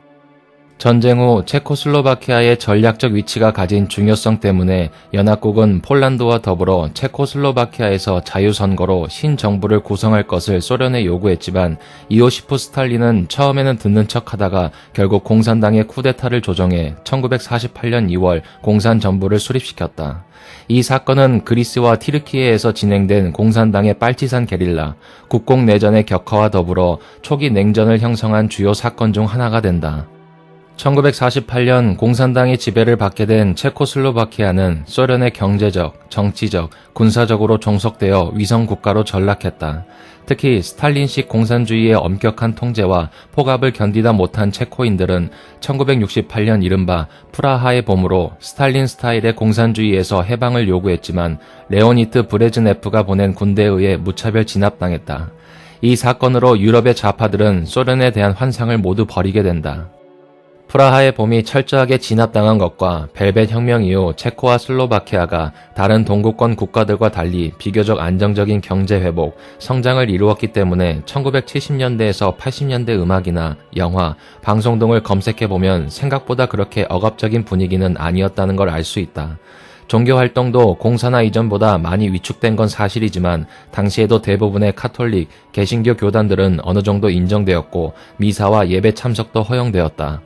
Speaker 1: 전쟁 후 체코슬로바키아의 전략적 위치가 가진 중요성 때문에 연합국은 폴란드와 더불어 체코슬로바키아에서 자유선거로 신정부를 구성할 것을 소련에 요구했지만 이오시프 스탈린은 처음에는 듣는 척하다가 결국 공산당의 쿠데타를 조정해 1948년 2월 공산정부를 수립시켰다. 이 사건은 그리스와 티르키예에서 진행된 공산당의 빨치산 게릴라, 국공내전의 격화와 더불어 초기 냉전을 형성한 주요 사건 중 하나가 된다. 1948년 공산당의 지배를 받게 된 체코슬로바키아는 소련의 경제적, 정치적, 군사적으로 종속되어 위성국가로 전락했다. 특히 스탈린식 공산주의의 엄격한 통제와 폭압을 견디다 못한 체코인들은 1968년 이른바 프라하의 봄으로 스탈린 스타일의 공산주의에서 해방을 요구했지만 레오니트 브레즈네프가 보낸 군대에 의해 무차별 진압당했다. 이 사건으로 유럽의 좌파들은 소련에 대한 환상을 모두 버리게 된다. 프라하의 봄이 철저하게 진압당한 것과 벨벳 혁명 이후 체코와 슬로바키아가 다른 동구권 국가들과 달리 비교적 안정적인 경제 회복, 성장을 이루었기 때문에 1970년대에서 80년대 음악이나 영화, 방송 등을 검색해보면 생각보다 그렇게 억압적인 분위기는 아니었다는 걸 알 수 있다. 종교 활동도 공산화 이전보다 많이 위축된 건 사실이지만 당시에도 대부분의 카톨릭, 개신교 교단들은 어느 정도 인정되었고 미사와 예배 참석도 허용되었다.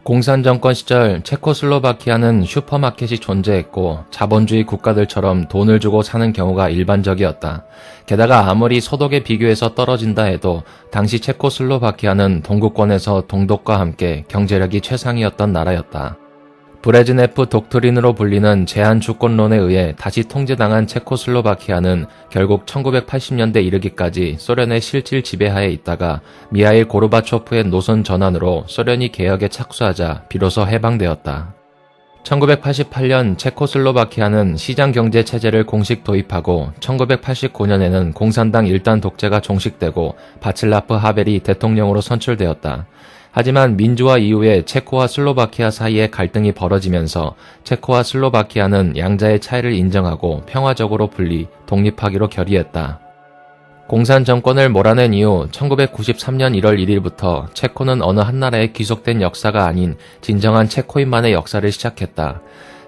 Speaker 1: 공산정권 시절 체코슬로바키아는 슈퍼마켓이 존재했고 자본주의 국가들처럼 돈을 주고 사는 경우가 일반적이었다. 게다가 아무리 소득에 비교해서 떨어진다 해도 당시 체코슬로바키아는 동구권에서 동독과 함께 경제력이 최상이었던 나라였다. 브레즈네프 독트린으로 불리는 제한주권론에 의해 다시 통제당한 체코슬로바키아는 결국 1980년대 이르기까지 소련의 실질 지배하에 있다가 미하일 고르바초프의 노선 전환으로 소련이 개혁에 착수하자 비로소 해방되었다. 1988년 체코슬로바키아는 시장경제 체제를 공식 도입하고 1989년에는 공산당 1단 독재가 종식되고 바칠라프 하벨이 대통령으로 선출되었다. 하지만 민주화 이후에 체코와 슬로바키아 사이에 갈등이 벌어지면서 체코와 슬로바키아는 양자의 차이를 인정하고 평화적으로 분리, 독립하기로 결의했다. 공산 정권을 몰아낸 이후 1993년 1월 1일부터 체코는 어느 한 나라에 귀속된 역사가 아닌 진정한 체코인만의 역사를 시작했다.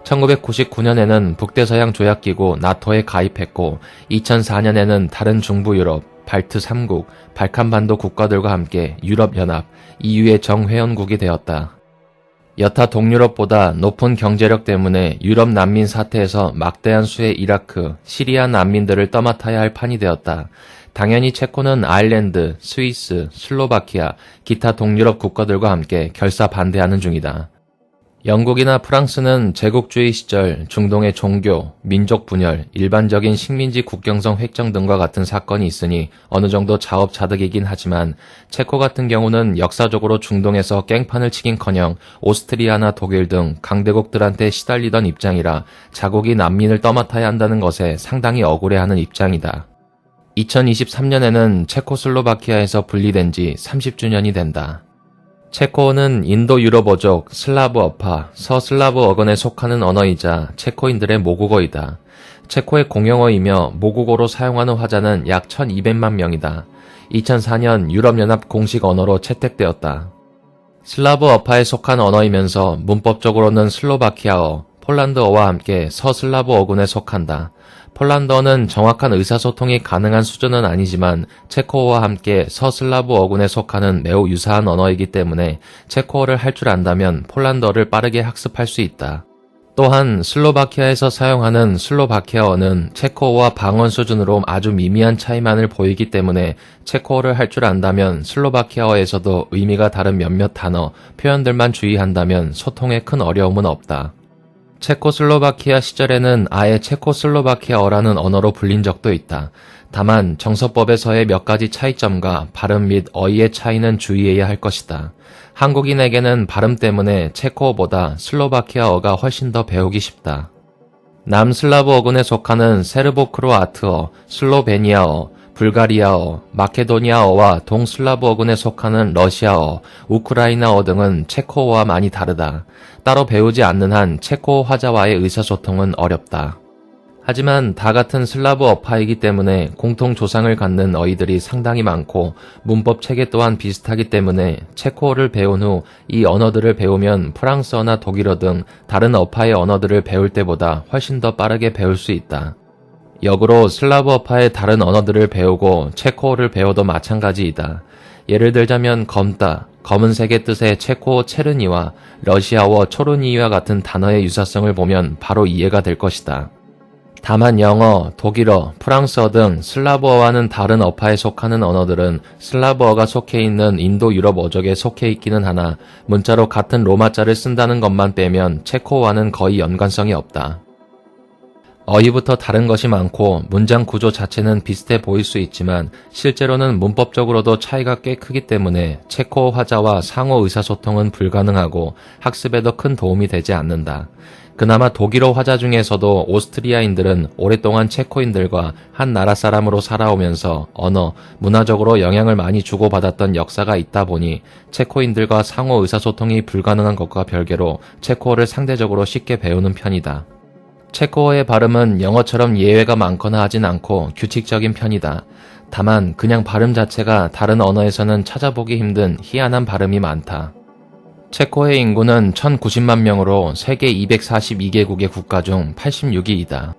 Speaker 1: 1999년에는 북대서양 조약기구 나토에 가입했고 2004년에는 다른 중부 유럽, 발트 3국, 발칸반도 국가들과 함께 유럽연합, EU의 정회원국이 되었다. 여타 동유럽보다 높은 경제력 때문에 유럽 난민 사태에서 막대한 수의 이라크, 시리아 난민들을 떠맡아야 할 판이 되었다. 당연히 체코는 아일랜드, 스위스, 슬로바키아, 기타 동유럽 국가들과 함께 결사 반대하는 중이다. 영국이나 프랑스는 제국주의 시절 중동의 종교, 민족 분열, 일반적인 식민지 국경성 획정 등과 같은 사건이 있으니 어느 정도 자업자득이긴 하지만 체코 같은 경우는 역사적으로 중동에서 깽판을 치긴커녕 오스트리아나 독일 등 강대국들한테 시달리던 입장이라 자국이 난민을 떠맡아야 한다는 것에 상당히 억울해하는 입장이다. 2023년에는 체코슬로바키아에서 분리된 지 30주년이 된다. 체코어는 인도 유럽어족, 슬라브어파, 서슬라브 어건에 속하는 언어이자 체코인들의 모국어이다. 체코의 공용어이며 모국어로 사용하는 화자는 약 1200만 명이다. 2004년 유럽연합 공식 언어로 채택되었다. 슬라브어파에 속한 언어이면서 문법적으로는 슬로바키아어, 폴란드어와 함께 서슬라브 어군에 속한다. 폴란드어는 정확한 의사소통이 가능한 수준은 아니지만 체코어와 함께 서슬라브 어군에 속하는 매우 유사한 언어이기 때문에 체코어를 할 줄 안다면 폴란드어를 빠르게 학습할 수 있다. 또한 슬로바키아에서 사용하는 슬로바키아어는 체코어와 방언 수준으로 아주 미미한 차이만을 보이기 때문에 체코어를 할 줄 안다면 슬로바키아어에서도 의미가 다른 몇몇 단어, 표현들만 주의한다면 소통에 큰 어려움은 없다. 체코슬로바키아 시절에는 아예 체코슬로바키아어라는 언어로 불린 적도 있다. 다만 정서법에서의 몇 가지 차이점과 발음 및 어휘의 차이는 주의해야 할 것이다. 한국인에게는 발음 때문에 체코어보다 슬로바키아어가 훨씬 더 배우기 쉽다. 남슬라브 어군에 속하는 세르보-크로아트어, 슬로베니아어, 불가리아어, 마케도니아어와 동슬라브 어군에 속하는 러시아어, 우크라이나어 등은 체코어와 많이 다르다. 따로 배우지 않는 한 체코어 화자와의 의사소통은 어렵다. 하지만 다 같은 슬라브 어파이기 때문에 공통 조상을 갖는 어휘들이 상당히 많고 문법 체계 또한 비슷하기 때문에 체코어를 배운 후 이 언어들을 배우면 프랑스어나 독일어 등 다른 어파의 언어들을 배울 때보다 훨씬 더 빠르게 배울 수 있다. 역으로 슬라브어파의 다른 언어들을 배우고 체코어를 배워도 마찬가지이다. 예를 들자면 검다, 검은색의 뜻의 체코어 체르니와 러시아어 초르니와 같은 단어의 유사성을 보면 바로 이해가 될 것이다. 다만 영어, 독일어, 프랑스어 등 슬라브어와는 다른 어파에 속하는 언어들은 슬라브어가 속해 있는 인도 유럽 어족에 속해 있기는 하나 문자로 같은 로마자를 쓴다는 것만 빼면 체코어와는 거의 연관성이 없다. 어휘부터 다른 것이 많고 문장 구조 자체는 비슷해 보일 수 있지만 실제로는 문법적으로도 차이가 꽤 크기 때문에 체코어 화자와 상호 의사소통은 불가능하고 학습에도 큰 도움이 되지 않는다. 그나마 독일어 화자 중에서도 오스트리아인들은 오랫동안 체코인들과 한 나라 사람으로 살아오면서 언어, 문화적으로 영향을 많이 주고받았던 역사가 있다 보니 체코인들과 상호 의사소통이 불가능한 것과 별개로 체코어를 상대적으로 쉽게 배우는 편이다. 체코어의 발음은 영어처럼 예외가 많거나 하진 않고 규칙적인 편이다. 다만 그냥 발음 자체가 다른 언어에서는 찾아보기 힘든 희한한 발음이 많다. 체코의 인구는 1090만 명으로 세계 242개국의 국가 중 86위이다.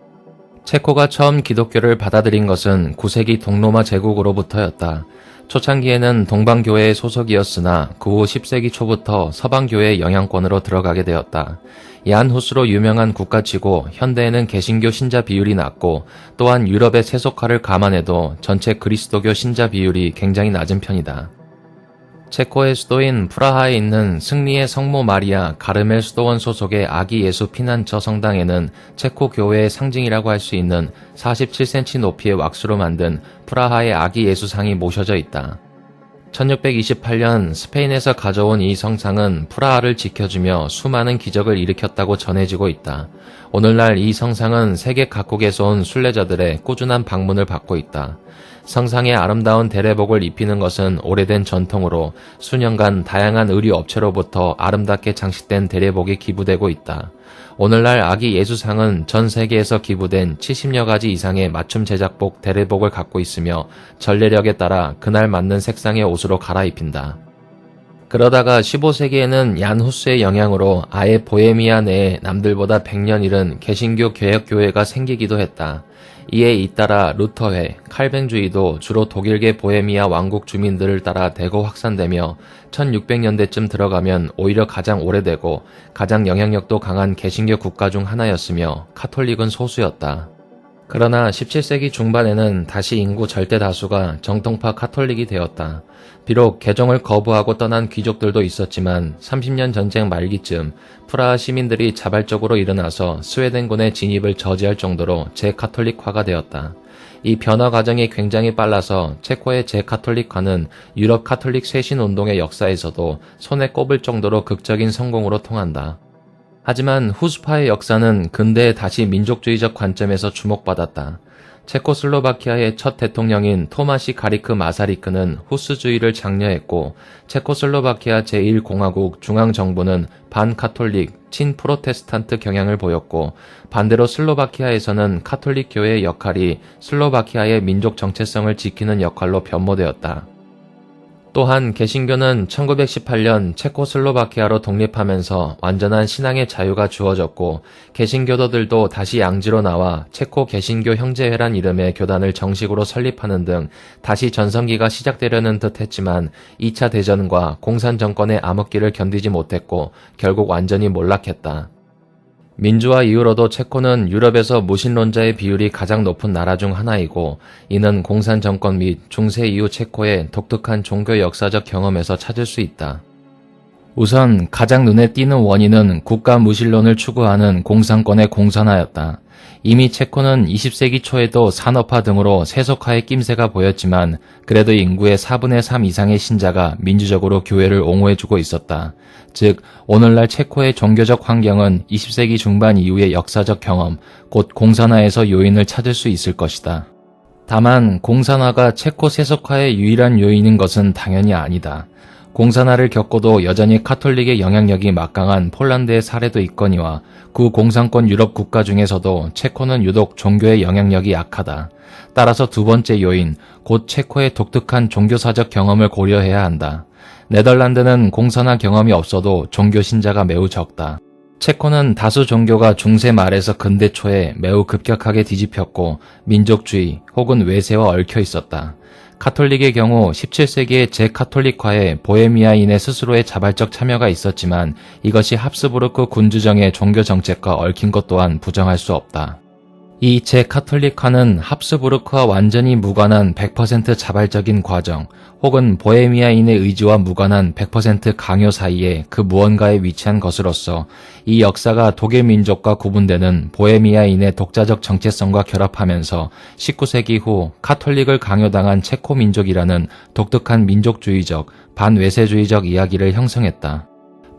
Speaker 1: 체코가 처음 기독교를 받아들인 것은 9세기 동로마 제국으로부터였다. 초창기에는 동방교회의 소속이었으나 그 후 10세기 초부터 서방교회의 영향권으로 들어가게 되었다. 얀 후스로 유명한 국가치고 현대에는 개신교 신자 비율이 낮고 또한 유럽의 세속화를 감안해도 전체 그리스도교 신자 비율이 굉장히 낮은 편이다. 체코의 수도인 프라하에 있는 승리의 성모 마리아 가르멜 수도원 소속의 아기 예수 피난처 성당에는 체코 교회의 상징이라고 할 수 있는 47cm 높이의 왁스로 만든 프라하의 아기 예수상이 모셔져 있다. 1628년 스페인에서 가져온 이 성상은 프라하를 지켜주며 수많은 기적을 일으켰다고 전해지고 있다. 오늘날 이 성상은 세계 각국에서 온 순례자들의 꾸준한 방문을 받고 있다. 성상에 아름다운 대례복을 입히는 것은 오래된 전통으로 수년간 다양한 의류 업체로부터 아름답게 장식된 대례복이 기부되고 있다. 오늘날 아기 예수상은 전 세계에서 기부된 70여 가지 이상의 맞춤 제작복 대례복을 갖고 있으며 전례력에 따라 그날 맞는 색상의 옷으로 갈아입힌다. 그러다가 15세기에는 얀 후스의 영향으로 아예 보헤미아 내에 남들보다 100년 이른 개신교 개혁교회가 생기기도 했다. 이에 잇따라 루터회, 칼뱅주의도 주로 독일계 보헤미아 왕국 주민들을 따라 대거 확산되며 1600년대쯤 들어가면 오히려 가장 오래되고 가장 영향력도 강한 개신교 국가 중 하나였으며 카톨릭은 소수였다. 그러나 17세기 중반에는 다시 인구 절대 다수가 정통파 카톨릭이 되었다. 비록 개종을 거부하고 떠난 귀족들도 있었지만 30년 전쟁 말기쯤 프라하 시민들이 자발적으로 일어나서 스웨덴군의 진입을 저지할 정도로 재카톨릭화가 되었다. 이 변화 과정이 굉장히 빨라서 체코의 재카톨릭화는 유럽 카톨릭 쇄신운동의 역사에서도 손에 꼽을 정도로 극적인 성공으로 통한다. 하지만 후스파의 역사는 근대에 다시 민족주의적 관점에서 주목받았다. 체코슬로바키아의 첫 대통령인 토마시 가리크 마사리크는 후스주의를 장려했고 체코슬로바키아 제1공화국 중앙정부는 반카톨릭, 친프로테스탄트 경향을 보였고 반대로 슬로바키아에서는 카톨릭 교회의 역할이 슬로바키아의 민족 정체성을 지키는 역할로 변모되었다. 또한 개신교는 1918년 체코슬로바키아로 독립하면서 완전한 신앙의 자유가 주어졌고 개신교도들도 다시 양지로 나와 체코 개신교 형제회란 이름의 교단을 정식으로 설립하는 등 다시 전성기가 시작되려는 듯 했지만 2차 대전과 공산정권의 암흑기를 견디지 못했고 결국 완전히 몰락했다. 민주화 이후로도 체코는 유럽에서 무신론자의 비율이 가장 높은 나라 중 하나이고 이는 공산 정권 및 중세 이후 체코의 독특한 종교 역사적 경험에서 찾을 수 있다. 우선 가장 눈에 띄는 원인은 국가 무신론을 추구하는 공산권의 공산화였다. 이미 체코는 20세기 초에도 산업화 등으로 세속화의 낌새가 보였지만 그래도 인구의 4분의 3 이상의 신자가 민주적으로 교회를 옹호해주고 있었다. 즉 오늘날 체코의 종교적 환경은 20세기 중반 이후의 역사적 경험, 곧 공산화에서 요인을 찾을 수 있을 것이다. 다만 공산화가 체코 세속화의 유일한 요인인 것은 당연히 아니다. 공산화를 겪고도 여전히 카톨릭의 영향력이 막강한 폴란드의 사례도 있거니와 구공산권 유럽 국가 중에서도 체코는 유독 종교의 영향력이 약하다. 따라서 두 번째 요인, 곧 체코의 독특한 종교사적 경험을 고려해야 한다. 네덜란드는 공산화 경험이 없어도 종교 신자가 매우 적다. 체코는 다수 종교가 중세 말에서 근대 초에 매우 급격하게 뒤집혔고 민족주의 혹은 외세와 얽혀 있었다. 카톨릭의 경우 17세기의 재카톨릭화에 보헤미아인의 스스로의 자발적 참여가 있었지만 이것이 합스부르크 군주정의 종교 정책과 얽힌 것 또한 부정할 수 없다. 이 재카톨릭화는 합스부르크와 완전히 무관한 100% 자발적인 과정 혹은 보헤미아인의 의지와 무관한 100% 강요 사이에 그 무언가에 위치한 것으로서 이 역사가 독일 민족과 구분되는 보헤미아인의 독자적 정체성과 결합하면서 19세기 후 카톨릭을 강요당한 체코 민족이라는 독특한 민족주의적, 반외세주의적 이야기를 형성했다.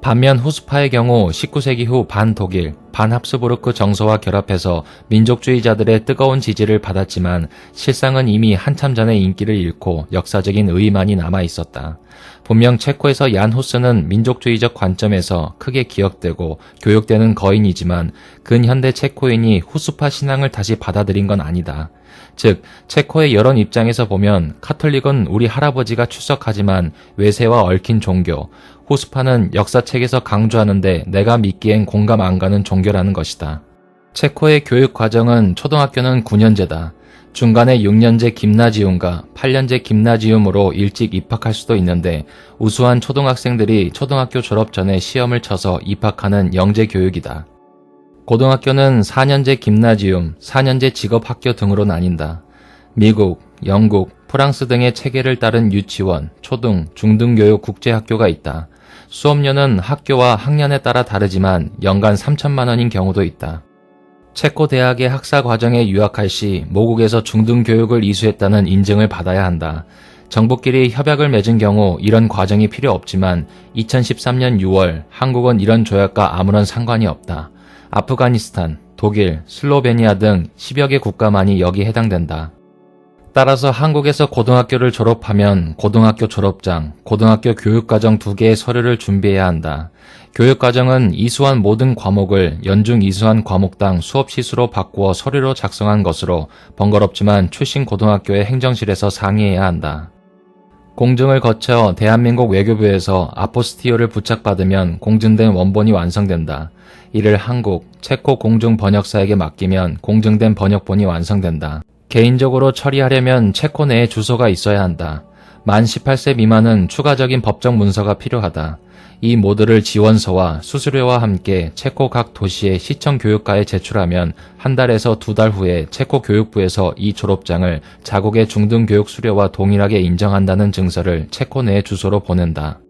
Speaker 1: 반면 후스파의 경우 19세기 후 반독일, 반합스부르크 정서와 결합해서 민족주의자들의 뜨거운 지지를 받았지만 실상은 이미 한참 전에 인기를 잃고 역사적인 의의만이 남아있었다. 분명 체코에서 얀 후스는 민족주의적 관점에서 크게 기억되고 교육되는 거인이지만 근현대 체코인이 후스파 신앙을 다시 받아들인 건 아니다. 즉 체코의 여론 입장에서 보면 카톨릭은 우리 할아버지가 출석하지만 외세와 얽힌 종교, 후스파는 역사책에서 강조하는데 내가 믿기엔 공감 안 가는 종교라는 것이다. 체코의 교육 과정은 초등학교는 9년제다. 중간에 6년제 김나지움과 8년제 김나지움으로 일찍 입학할 수도 있는데 우수한 초등학생들이 초등학교 졸업 전에 시험을 쳐서 입학하는 영재 교육이다. 고등학교는 4년제 김나지움, 4년제 직업학교 등으로 나뉜다. 미국, 영국, 프랑스 등의 체계를 따른 유치원, 초등, 중등교육 국제학교가 있다. 수업료는 학교와 학년에 따라 다르지만 연간 3천만 원인 경우도 있다. 체코 대학의 학사 과정에 유학할 시 모국에서 중등교육을 이수했다는 인증을 받아야 한다. 정부끼리 협약을 맺은 경우 이런 과정이 필요 없지만 2013년 6월 한국은 이런 조약과 아무런 상관이 없다. 아프가니스탄, 독일, 슬로베니아 등 10여 개 국가만이 여기 해당된다. 따라서 한국에서 고등학교를 졸업하면 고등학교 졸업장, 고등학교 교육과정 2개의 서류를 준비해야 한다. 교육과정은 이수한 모든 과목을 연중 이수한 과목당 수업 시수로 바꾸어 서류로 작성한 것으로 번거롭지만 출신 고등학교의 행정실에서 상의해야 한다. 공증을 거쳐 대한민국 외교부에서 아포스티오를 부착받으면 공증된 원본이 완성된다. 이를 한국, 체코 공중 번역사에게 맡기면 공증된 번역본이 완성된다. 개인적으로 처리하려면 체코 내에 주소가 있어야 한다. 만 18세 미만은 추가적인 법적 문서가 필요하다. 이 모두를 지원서와 수수료와 함께 체코 각 도시의 시청 교육과에 제출하면 한 달에서 2달 후에 체코 교육부에서 이 졸업장을 자국의 중등교육 수료와 동일하게 인정한다는 증서를 체코 내 주소로 보낸다.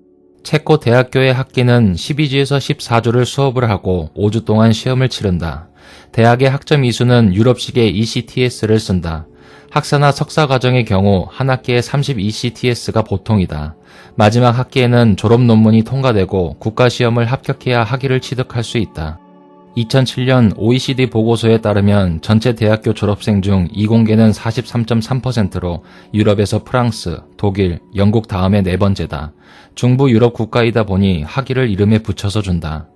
Speaker 1: 체코 대학교의 학기는 12주에서 14주를 수업을 하고 5주 동안 시험을 치른다. 대학의 학점 이수는 유럽식의 ECTS를 쓴다. 학사나 석사 과정의 경우 한 학기에 30 ECTS가 보통이다. 마지막 학기에는 졸업 논문이 통과되고 국가시험을 합격해야 학위를 취득할 수 있다. 2007년 OECD 보고서에 따르면 전체 대학교 졸업생 중 이공계는 43.3%로 유럽에서 프랑스, 독일, 영국 다음에 4번째다. 중부 유럽 국가이다 보니 학위를 이름에 붙여서 준다.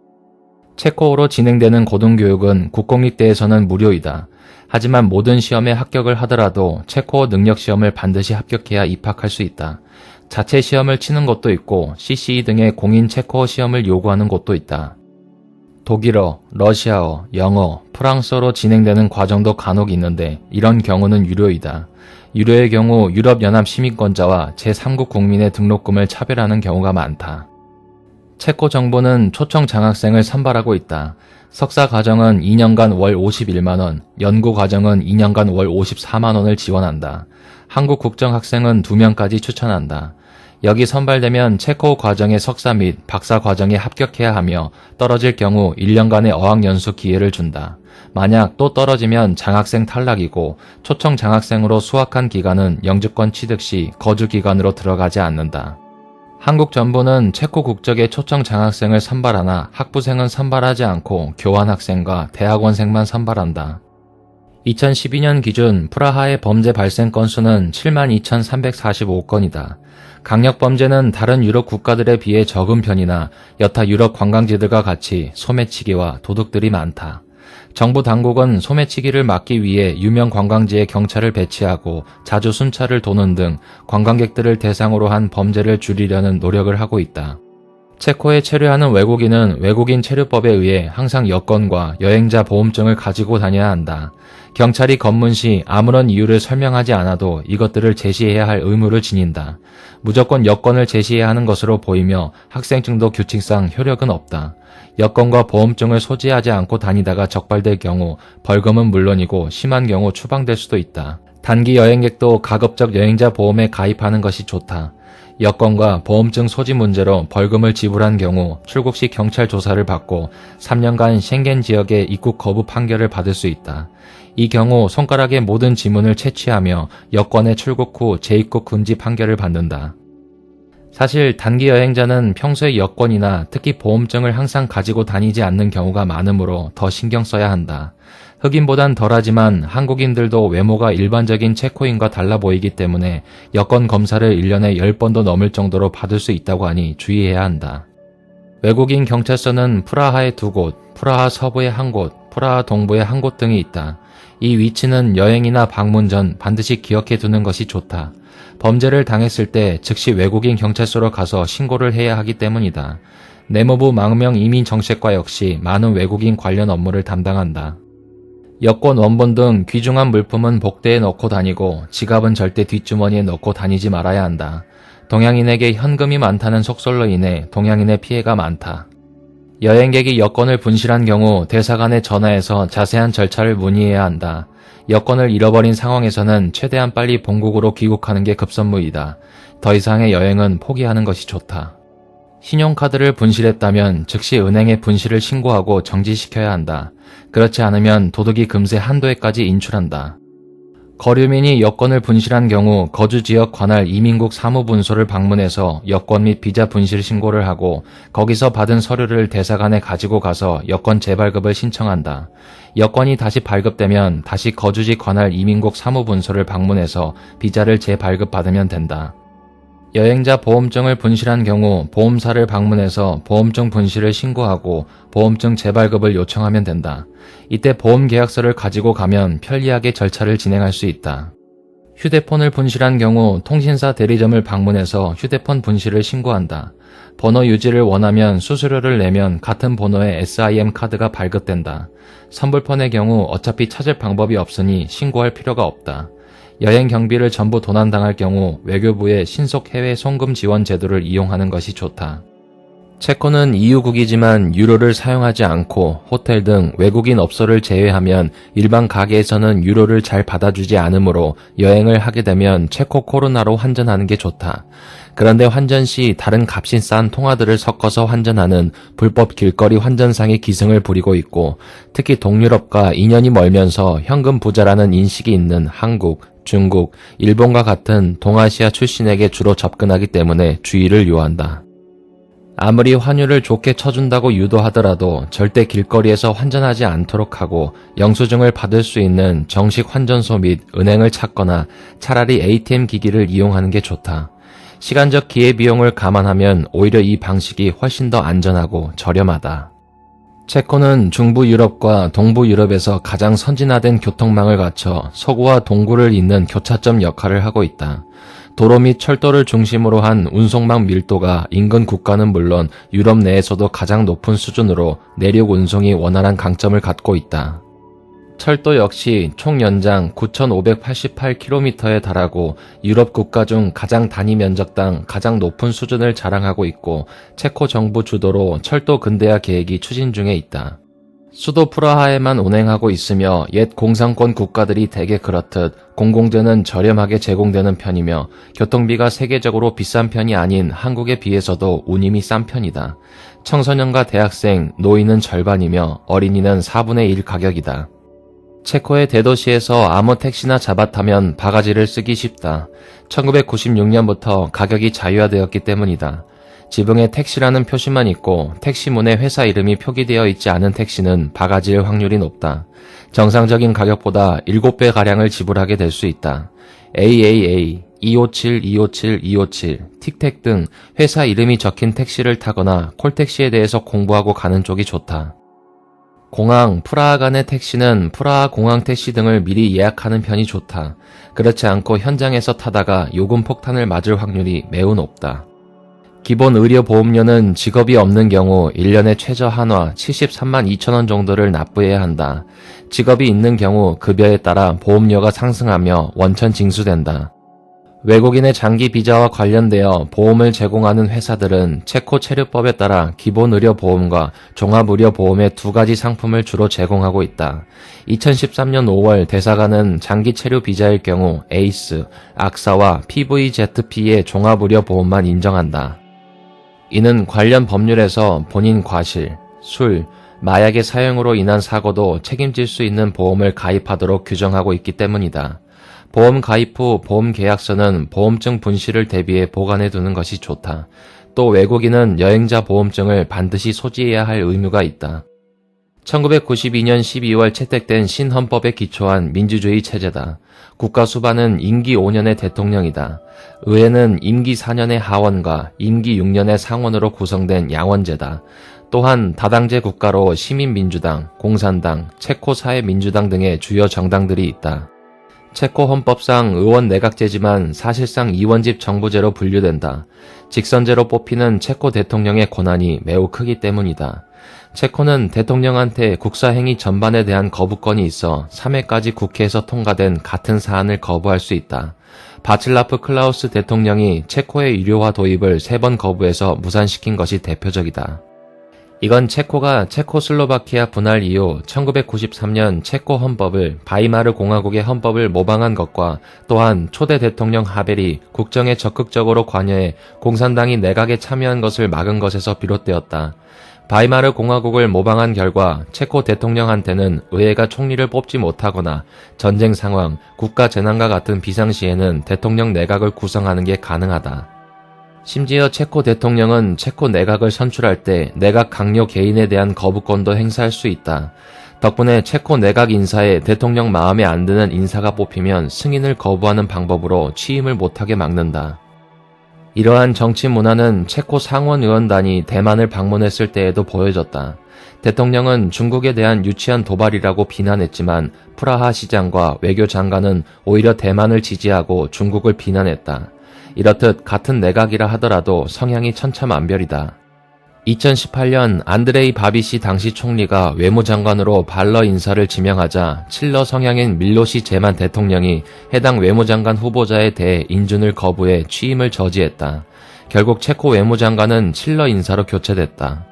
Speaker 1: 체코어로 진행되는 고등교육은 국공립대에서는 무료이다. 하지만 모든 시험에 합격을 하더라도 체코어 능력시험을 반드시 합격해야 입학할 수 있다. 자체 시험을 치는 곳도 있고 CCE 등의 공인 체코어 시험을 요구하는 곳도 있다. 독일어, 러시아어, 영어, 프랑스어로 진행되는 과정도 간혹 있는데 이런 경우는 유료이다. 유료의 경우 유럽연합 시민권자와 제3국 국민의 등록금을 차별하는 경우가 많다. 체코 정부는 초청 장학생을 선발하고 있다. 석사 과정은 2년간 월 51만 원, 연구 과정은 2년간 월 54만 원을 지원한다. 한국 국적 학생은 2명까지 추천한다. 여기 선발되면 체코 과정의 석사 및 박사 과정에 합격해야 하며 떨어질 경우 1년간의 어학연수 기회를 준다. 만약 또 떨어지면 장학생 탈락이고 초청 장학생으로 수학한 기간은 영주권 취득 시 거주 기간으로 들어가지 않는다. 한국 정부는 체코 국적의 초청 장학생을 선발하나 학부생은 선발하지 않고 교환학생과 대학원생만 선발한다. 2012년 기준 프라하의 범죄 발생 건수는 72,345건이다. 강력범죄는 다른 유럽 국가들에 비해 적은 편이나 여타 유럽 관광지들과 같이 소매치기와 도둑들이 많다. 정부 당국은 소매치기를 막기 위해 유명 관광지에 경찰을 배치하고 자주 순찰을 도는 등 관광객들을 대상으로 한 범죄를 줄이려는 노력을 하고 있다. 체코에 체류하는 외국인은 외국인 체류법에 의해 항상 여권과 여행자 보험증을 가지고 다녀야 한다. 경찰이 검문 시 아무런 이유를 설명하지 않아도 이것들을 제시해야 할 의무를 지닌다. 무조건 여권을 제시해야 하는 것으로 보이며 학생증도 규칙상 효력은 없다. 여권과 보험증을 소지하지 않고 다니다가 적발될 경우 벌금은 물론이고 심한 경우 추방될 수도 있다. 단기 여행객도 가급적 여행자 보험에 가입하는 것이 좋다. 여권과 보험증 소지 문제로 벌금을 지불한 경우 출국 시 경찰 조사를 받고 3년간 쉥겐 지역의 입국 거부 판결을 받을 수 있다. 이 경우 손가락의 모든 지문을 채취하며 여권의 출국 후 재입국 금지 판결을 받는다. 사실 단기 여행자는 평소에 여권이나 특히 보험증을 항상 가지고 다니지 않는 경우가 많으므로 더 신경 써야 한다. 흑인보단 덜하지만 한국인들도 외모가 일반적인 체코인과 달라 보이기 때문에 여권 검사를 1년에 10번도 넘을 정도로 받을 수 있다고 하니 주의해야 한다. 외국인 경찰서는 프라하에 2곳, 프라하 서부에 1곳, 프라하 동부에 1곳 등이 있다. 이 위치는 여행이나 방문 전 반드시 기억해 두는 것이 좋다. 범죄를 당했을 때 즉시 외국인 경찰서로 가서 신고를 해야 하기 때문이다. 내무부 망명 이민정책과 역시 많은 외국인 관련 업무를 담당한다. 여권 원본 등 귀중한 물품은 복대에 넣고 다니고 지갑은 절대 뒷주머니에 넣고 다니지 말아야 한다. 동양인에게 현금이 많다는 속설로 인해 동양인의 피해가 많다. 여행객이 여권을 분실한 경우 대사관에 전화해서 자세한 절차를 문의해야 한다. 여권을 잃어버린 상황에서는 최대한 빨리 본국으로 귀국하는 게 급선무이다. 더 이상의 여행은 포기하는 것이 좋다. 신용카드를 분실했다면 즉시 은행에 분실을 신고하고 정지시켜야 한다. 그렇지 않으면 도둑이 금세 한도에까지 인출한다. 거류민이 여권을 분실한 경우 거주지역 관할 이민국 사무분소를 방문해서 여권 및 비자 분실 신고를 하고 거기서 받은 서류를 대사관에 가지고 가서 여권 재발급을 신청한다. 여권이 다시 발급되면 다시 거주지 관할 이민국 사무분소를 방문해서 비자를 재발급받으면 된다. 여행자 보험증을 분실한 경우 보험사를 방문해서 보험증 분실을 신고하고 보험증 재발급을 요청하면 된다. 이때 보험계약서를 가지고 가면 편리하게 절차를 진행할 수 있다. 휴대폰을 분실한 경우 통신사 대리점을 방문해서 휴대폰 분실을 신고한다. 번호 유지를 원하면 수수료를 내면 같은 번호의 SIM 카드가 발급된다. 선불폰의 경우 어차피 찾을 방법이 없으니 신고할 필요가 없다. 여행 경비를 전부 도난당할 경우 외교부의 신속 해외 송금 지원 제도를 이용하는 것이 좋다. 체코는 EU국이지만 유로를 사용하지 않고 호텔 등 외국인 업소를 제외하면 일반 가게에서는 유로를 잘 받아주지 않으므로 여행을 하게 되면 체코 코로나로 환전하는 게 좋다. 그런데 환전 시 다른 값이 싼 통화들을 섞어서 환전하는 불법 길거리 환전상이 기승을 부리고 있고 특히 동유럽과 인연이 멀면서 현금 부자라는 인식이 있는 한국, 중국, 일본과 같은 동아시아 출신에게 주로 접근하기 때문에 주의를 요한다. 아무리 환율을 좋게 쳐준다고 유도하더라도 절대 길거리에서 환전하지 않도록 하고 영수증을 받을 수 있는 정식 환전소 및 은행을 찾거나 차라리 ATM 기기를 이용하는 게 좋다. 시간적 기회비용을 감안하면 오히려 이 방식이 훨씬 더 안전하고 저렴하다. 체코는 중부 유럽과 동부 유럽에서 가장 선진화된 교통망을 갖춰 서구와 동구를 잇는 교차점 역할을 하고 있다. 도로 및 철도를 중심으로 한 운송망 밀도가 인근 국가는 물론 유럽 내에서도 가장 높은 수준으로 내륙 운송이 원활한 강점을 갖고 있다. 철도 역시 총 연장 9,588km에 달하고 유럽 국가 중 가장 단위 면적당 가장 높은 수준을 자랑하고 있고 체코 정부 주도로 철도 근대화 계획이 추진 중에 있다. 수도 프라하에만 운행하고 있으며 옛 공산권 국가들이 대개 그렇듯 공공재는 저렴하게 제공되는 편이며 교통비가 세계적으로 비싼 편이 아닌 한국에 비해서도 운임이 싼 편이다. 청소년과 대학생, 노인은 절반이며 어린이는 4분의 1 가격이다. 체코의 대도시에서 아무 택시나 잡아타면 바가지를 쓰기 쉽다. 1996년부터 가격이 자유화되었기 때문이다. 지붕에 택시라는 표시만 있고 택시문에 회사 이름이 표기되어 있지 않은 택시는 바가지일 확률이 높다. 정상적인 가격보다 7배가량을 지불하게 될 수 있다. AAA, 257, 257, 257, 틱택 등 회사 이름이 적힌 택시를 타거나 콜택시에 대해서 공부하고 가는 쪽이 좋다. 공항, 프라하 간의 택시는 프라하 공항 택시 등을 미리 예약하는 편이 좋다. 그렇지 않고 현장에서 타다가 요금 폭탄을 맞을 확률이 매우 높다. 기본 의료보험료는 직업이 없는 경우 1년에 최저 한화 73만 2천원 정도를 납부해야 한다. 직업이 있는 경우 급여에 따라 보험료가 상승하며 원천 징수된다. 외국인의 장기 비자와 관련되어 보험을 제공하는 회사들은 체코 체류법에 따라 기본 의료보험과 종합의료보험의 두 가지 상품을 주로 제공하고 있다. 2013년 5월 대사관은 장기 체류 비자일 경우 에이스, 악사와 PVZP의 종합의료보험만 인정한다. 이는 관련 법률에서 본인 과실, 술, 마약의 사용으로 인한 사고도 책임질 수 있는 보험을 가입하도록 규정하고 있기 때문이다. 보험 가입 후 보험 계약서는 보험증 분실을 대비해 보관해 두는 것이 좋다. 또 외국인은 여행자 보험증을 반드시 소지해야 할 의무가 있다. 1992년 12월 채택된 신헌법에 기초한 민주주의 체제다. 국가 수반은 임기 5년의 대통령이다. 의회는 임기 4년의 하원과 임기 6년의 상원으로 구성된 양원제다. 또한 다당제 국가로 시민민주당, 공산당, 체코 사회민주당 등의 주요 정당들이 있다. 체코 헌법상 의원 내각제지만 사실상 이원집 정부제로 분류된다. 직선제로 뽑히는 체코 대통령의 권한이 매우 크기 때문이다. 체코는 대통령한테 국사행위 전반에 대한 거부권이 있어 3회까지 국회에서 통과된 같은 사안을 거부할 수 있다. 바칠라프 클라우스 대통령이 체코의 유료화 도입을 3번 거부해서 무산시킨 것이 대표적이다. 이건 체코가 체코슬로바키아 분할 이후 1993년 체코 헌법을 바이마르 공화국의 헌법을 모방한 것과 또한 초대 대통령 하벨이 국정에 적극적으로 관여해 공산당이 내각에 참여한 것을 막은 것에서 비롯되었다. 바이마르 공화국을 모방한 결과 체코 대통령한테는 의회가 총리를 뽑지 못하거나 전쟁 상황, 국가 재난과 같은 비상시에는 대통령 내각을 구성하는 게 가능하다. 심지어 체코 대통령은 체코 내각을 선출할 때 내각 강요 개인에 대한 거부권도 행사할 수 있다. 덕분에 체코 내각 인사에 대통령 마음에 안 드는 인사가 뽑히면 승인을 거부하는 방법으로 취임을 못하게 막는다. 이러한 정치 문화는 체코 상원의원단이 대만을 방문했을 때에도 보여졌다. 대통령은 중국에 대한 유치한 도발이라고 비난했지만 프라하 시장과 외교장관은 오히려 대만을 지지하고 중국을 비난했다. 이렇듯 같은 내각이라 하더라도 성향이 천차만별이다. 2018년 안드레이 바비시 당시 총리가 외무장관으로 발러 인사를 지명하자 칠러 성향인 밀로시 제만 대통령이 해당 외무장관 후보자에 대해 인준을 거부해 취임을 저지했다. 결국 체코 외무장관은 칠러 인사로 교체됐다.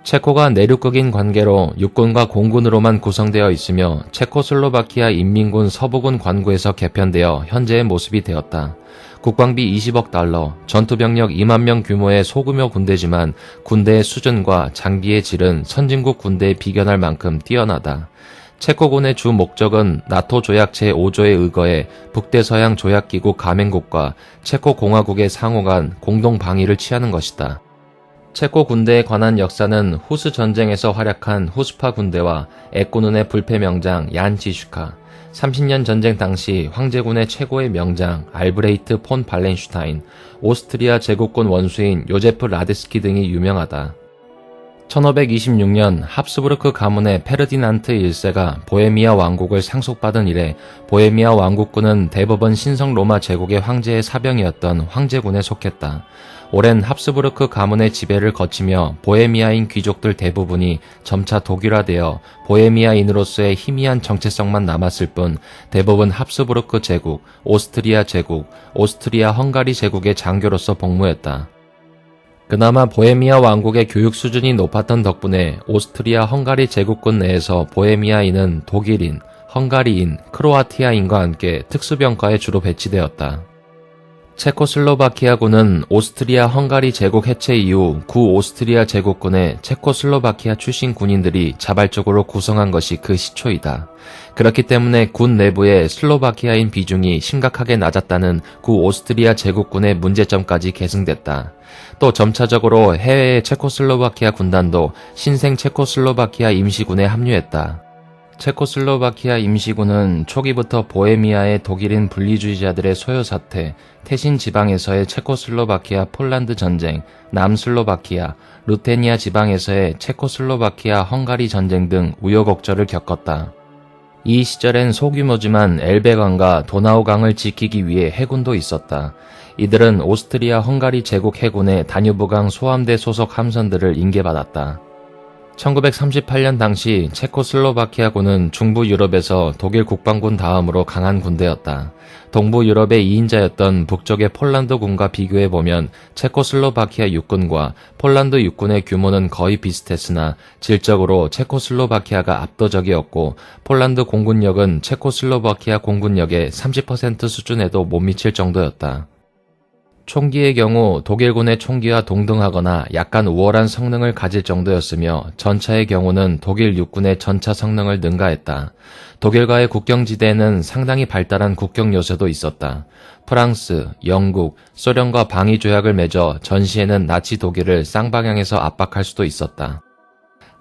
Speaker 1: 체코가 내륙극인 관계로 육군과 공군으로만 구성되어 있으며 체코슬로바키아 인민군 서부군 관구에서 개편되어 현재의 모습이 되었다. 국방비 20억 달러, 전투병력 2만 명 규모의 소규모 군대지만 군대의 수준과 장비의 질은 선진국 군대에 비견할 만큼 뛰어나다. 체코군의 주 목적은 나토 조약 제5조에 의거해 북대서양 조약기구 가맹국과 체코 공화국의 상호 간 공동 방위를 취하는 것이다. 체코 군대에 관한 역사는 후스 전쟁에서 활약한 후스파 군대와 에꼬눈의 불패 명장 얀 지슈카, 30년 전쟁 당시 황제군의 최고의 명장 알브레이트 폰 발렌슈타인, 오스트리아 제국군 원수인 요제프 라데스키 등이 유명하다. 1526년 합스부르크 가문의 페르디난트 1세가 보헤미아 왕국을 상속받은 이래 보헤미아 왕국군은 대부분 신성 로마 제국의 황제의 사병이었던 황제군에 속했다. 오랜 합스부르크 가문의 지배를 거치며 보헤미아인 귀족들 대부분이 점차 독일화되어 보헤미아인으로서의 희미한 정체성만 남았을 뿐 대부분 합스부르크 제국, 오스트리아 제국, 오스트리아 헝가리 제국의 장교로서 복무했다. 그나마 보헤미아 왕국의 교육 수준이 높았던 덕분에 오스트리아 헝가리 제국군 내에서 보헤미아인은 독일인, 헝가리인, 크로아티아인과 함께 특수병과에 주로 배치되었다. 체코슬로바키아군은 오스트리아 헝가리 제국 해체 이후 구 오스트리아 제국군의 체코슬로바키아 출신 군인들이 자발적으로 구성한 것이 그 시초이다. 그렇기 때문에 군 내부의 슬로바키아인 비중이 심각하게 낮았다는 구 오스트리아 제국군의 문제점까지 계승됐다. 또 점차적으로 해외의 체코슬로바키아 군단도 신생 체코슬로바키아 임시군에 합류했다. 체코슬로바키아 임시군은 초기부터 보헤미아의 독일인 분리주의자들의 소요 사태, 태신 지방에서의 체코슬로바키아 폴란드 전쟁, 남슬로바키아, 루테니아 지방에서의 체코슬로바키아 헝가리 전쟁 등 우여곡절을 겪었다. 이 시절엔 소규모지만 엘베강과 도나우강을 지키기 위해 해군도 있었다. 이들은 오스트리아 헝가리 제국 해군의 다뉴브강 소함대 소속 함선들을 인계받았다. 1938년 당시 체코슬로바키아군은 중부 유럽에서 독일 국방군 다음으로 강한 군대였다. 동부 유럽의 2인자였던 북쪽의 폴란드군과 비교해보면 체코슬로바키아 육군과 폴란드 육군의 규모는 거의 비슷했으나 질적으로 체코슬로바키아가 압도적이었고 폴란드 공군력은 체코슬로바키아 공군력의 30% 수준에도 못 미칠 정도였다. 총기의 경우 독일군의 총기와 동등하거나 약간 우월한 성능을 가질 정도였으며 전차의 경우는 독일 육군의 전차 성능을 능가했다. 독일과의 국경지대에는 상당히 발달한 국경 요새도 있었다. 프랑스, 영국, 소련과 방위 조약을 맺어 전시에는 나치 독일을 쌍방향에서 압박할 수도 있었다.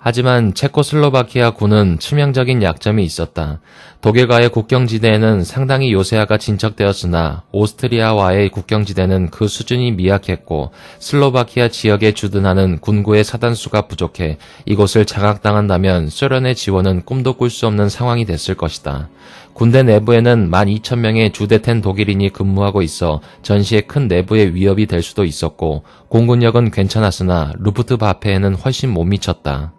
Speaker 1: 하지만 체코슬로바키아 군은 치명적인 약점이 있었다. 독일과의 국경지대에는 상당히 요새화가 진척되었으나 오스트리아와의 국경지대는 그 수준이 미약했고 슬로바키아 지역에 주둔하는 군구의 사단수가 부족해 이곳을 장악당한다면 소련의 지원은 꿈도 꿀 수 없는 상황이 됐을 것이다. 군대 내부에는 12,000명의 주대텐 독일인이 근무하고 있어 전시에 큰 내부의 위협이 될 수도 있었고 공군력은 괜찮았으나 루프트바페에는 훨씬 못 미쳤다.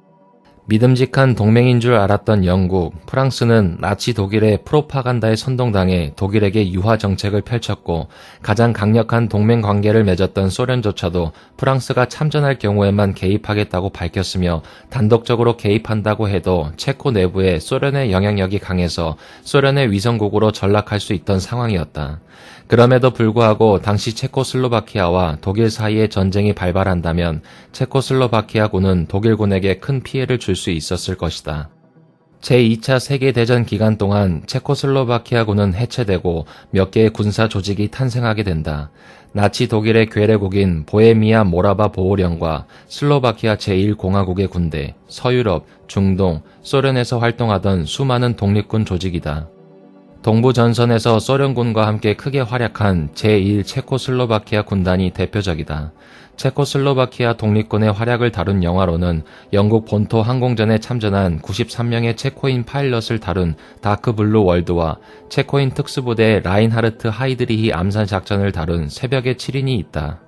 Speaker 1: 믿음직한 동맹인 줄 알았던 영국, 프랑스는 나치 독일의 프로파간다에 선동당해 독일에게 유화 정책을 펼쳤고 가장 강력한 동맹 관계를 맺었던 소련조차도 프랑스가 참전할 경우에만 개입하겠다고 밝혔으며 단독적으로 개입한다고 해도 체코 내부에 소련의 영향력이 강해서 소련의 위성국으로 전락할 수 있던 상황이었다. 그럼에도 불구하고 당시 체코슬로바키아와 독일 사이의 전쟁이 발발한다면 체코슬로바키아군은 독일군에게 큰 피해를 줄 수 있었을 것이다. 제2차 세계대전 기간 동안 체코슬로바키아군은 해체되고 몇 개의 군사 조직이 탄생하게 된다. 나치 독일의 괴뢰국인 보헤미아 모라바 보호령과 슬로바키아 제1공화국의 군대, 서유럽, 중동, 소련에서 활동하던 수많은 독립군 조직이다. 동부전선에서 소련군과 함께 크게 활약한 제1 체코슬로바키아 군단이 대표적이다. 체코슬로바키아 독립군의 활약을 다룬 영화로는 영국 본토 항공전에 참전한 93명의 체코인 파일럿을 다룬 다크블루 월드와 체코인 특수부대 라인하르트 하이드리히 암살 작전을 다룬 새벽의 7인이 있다.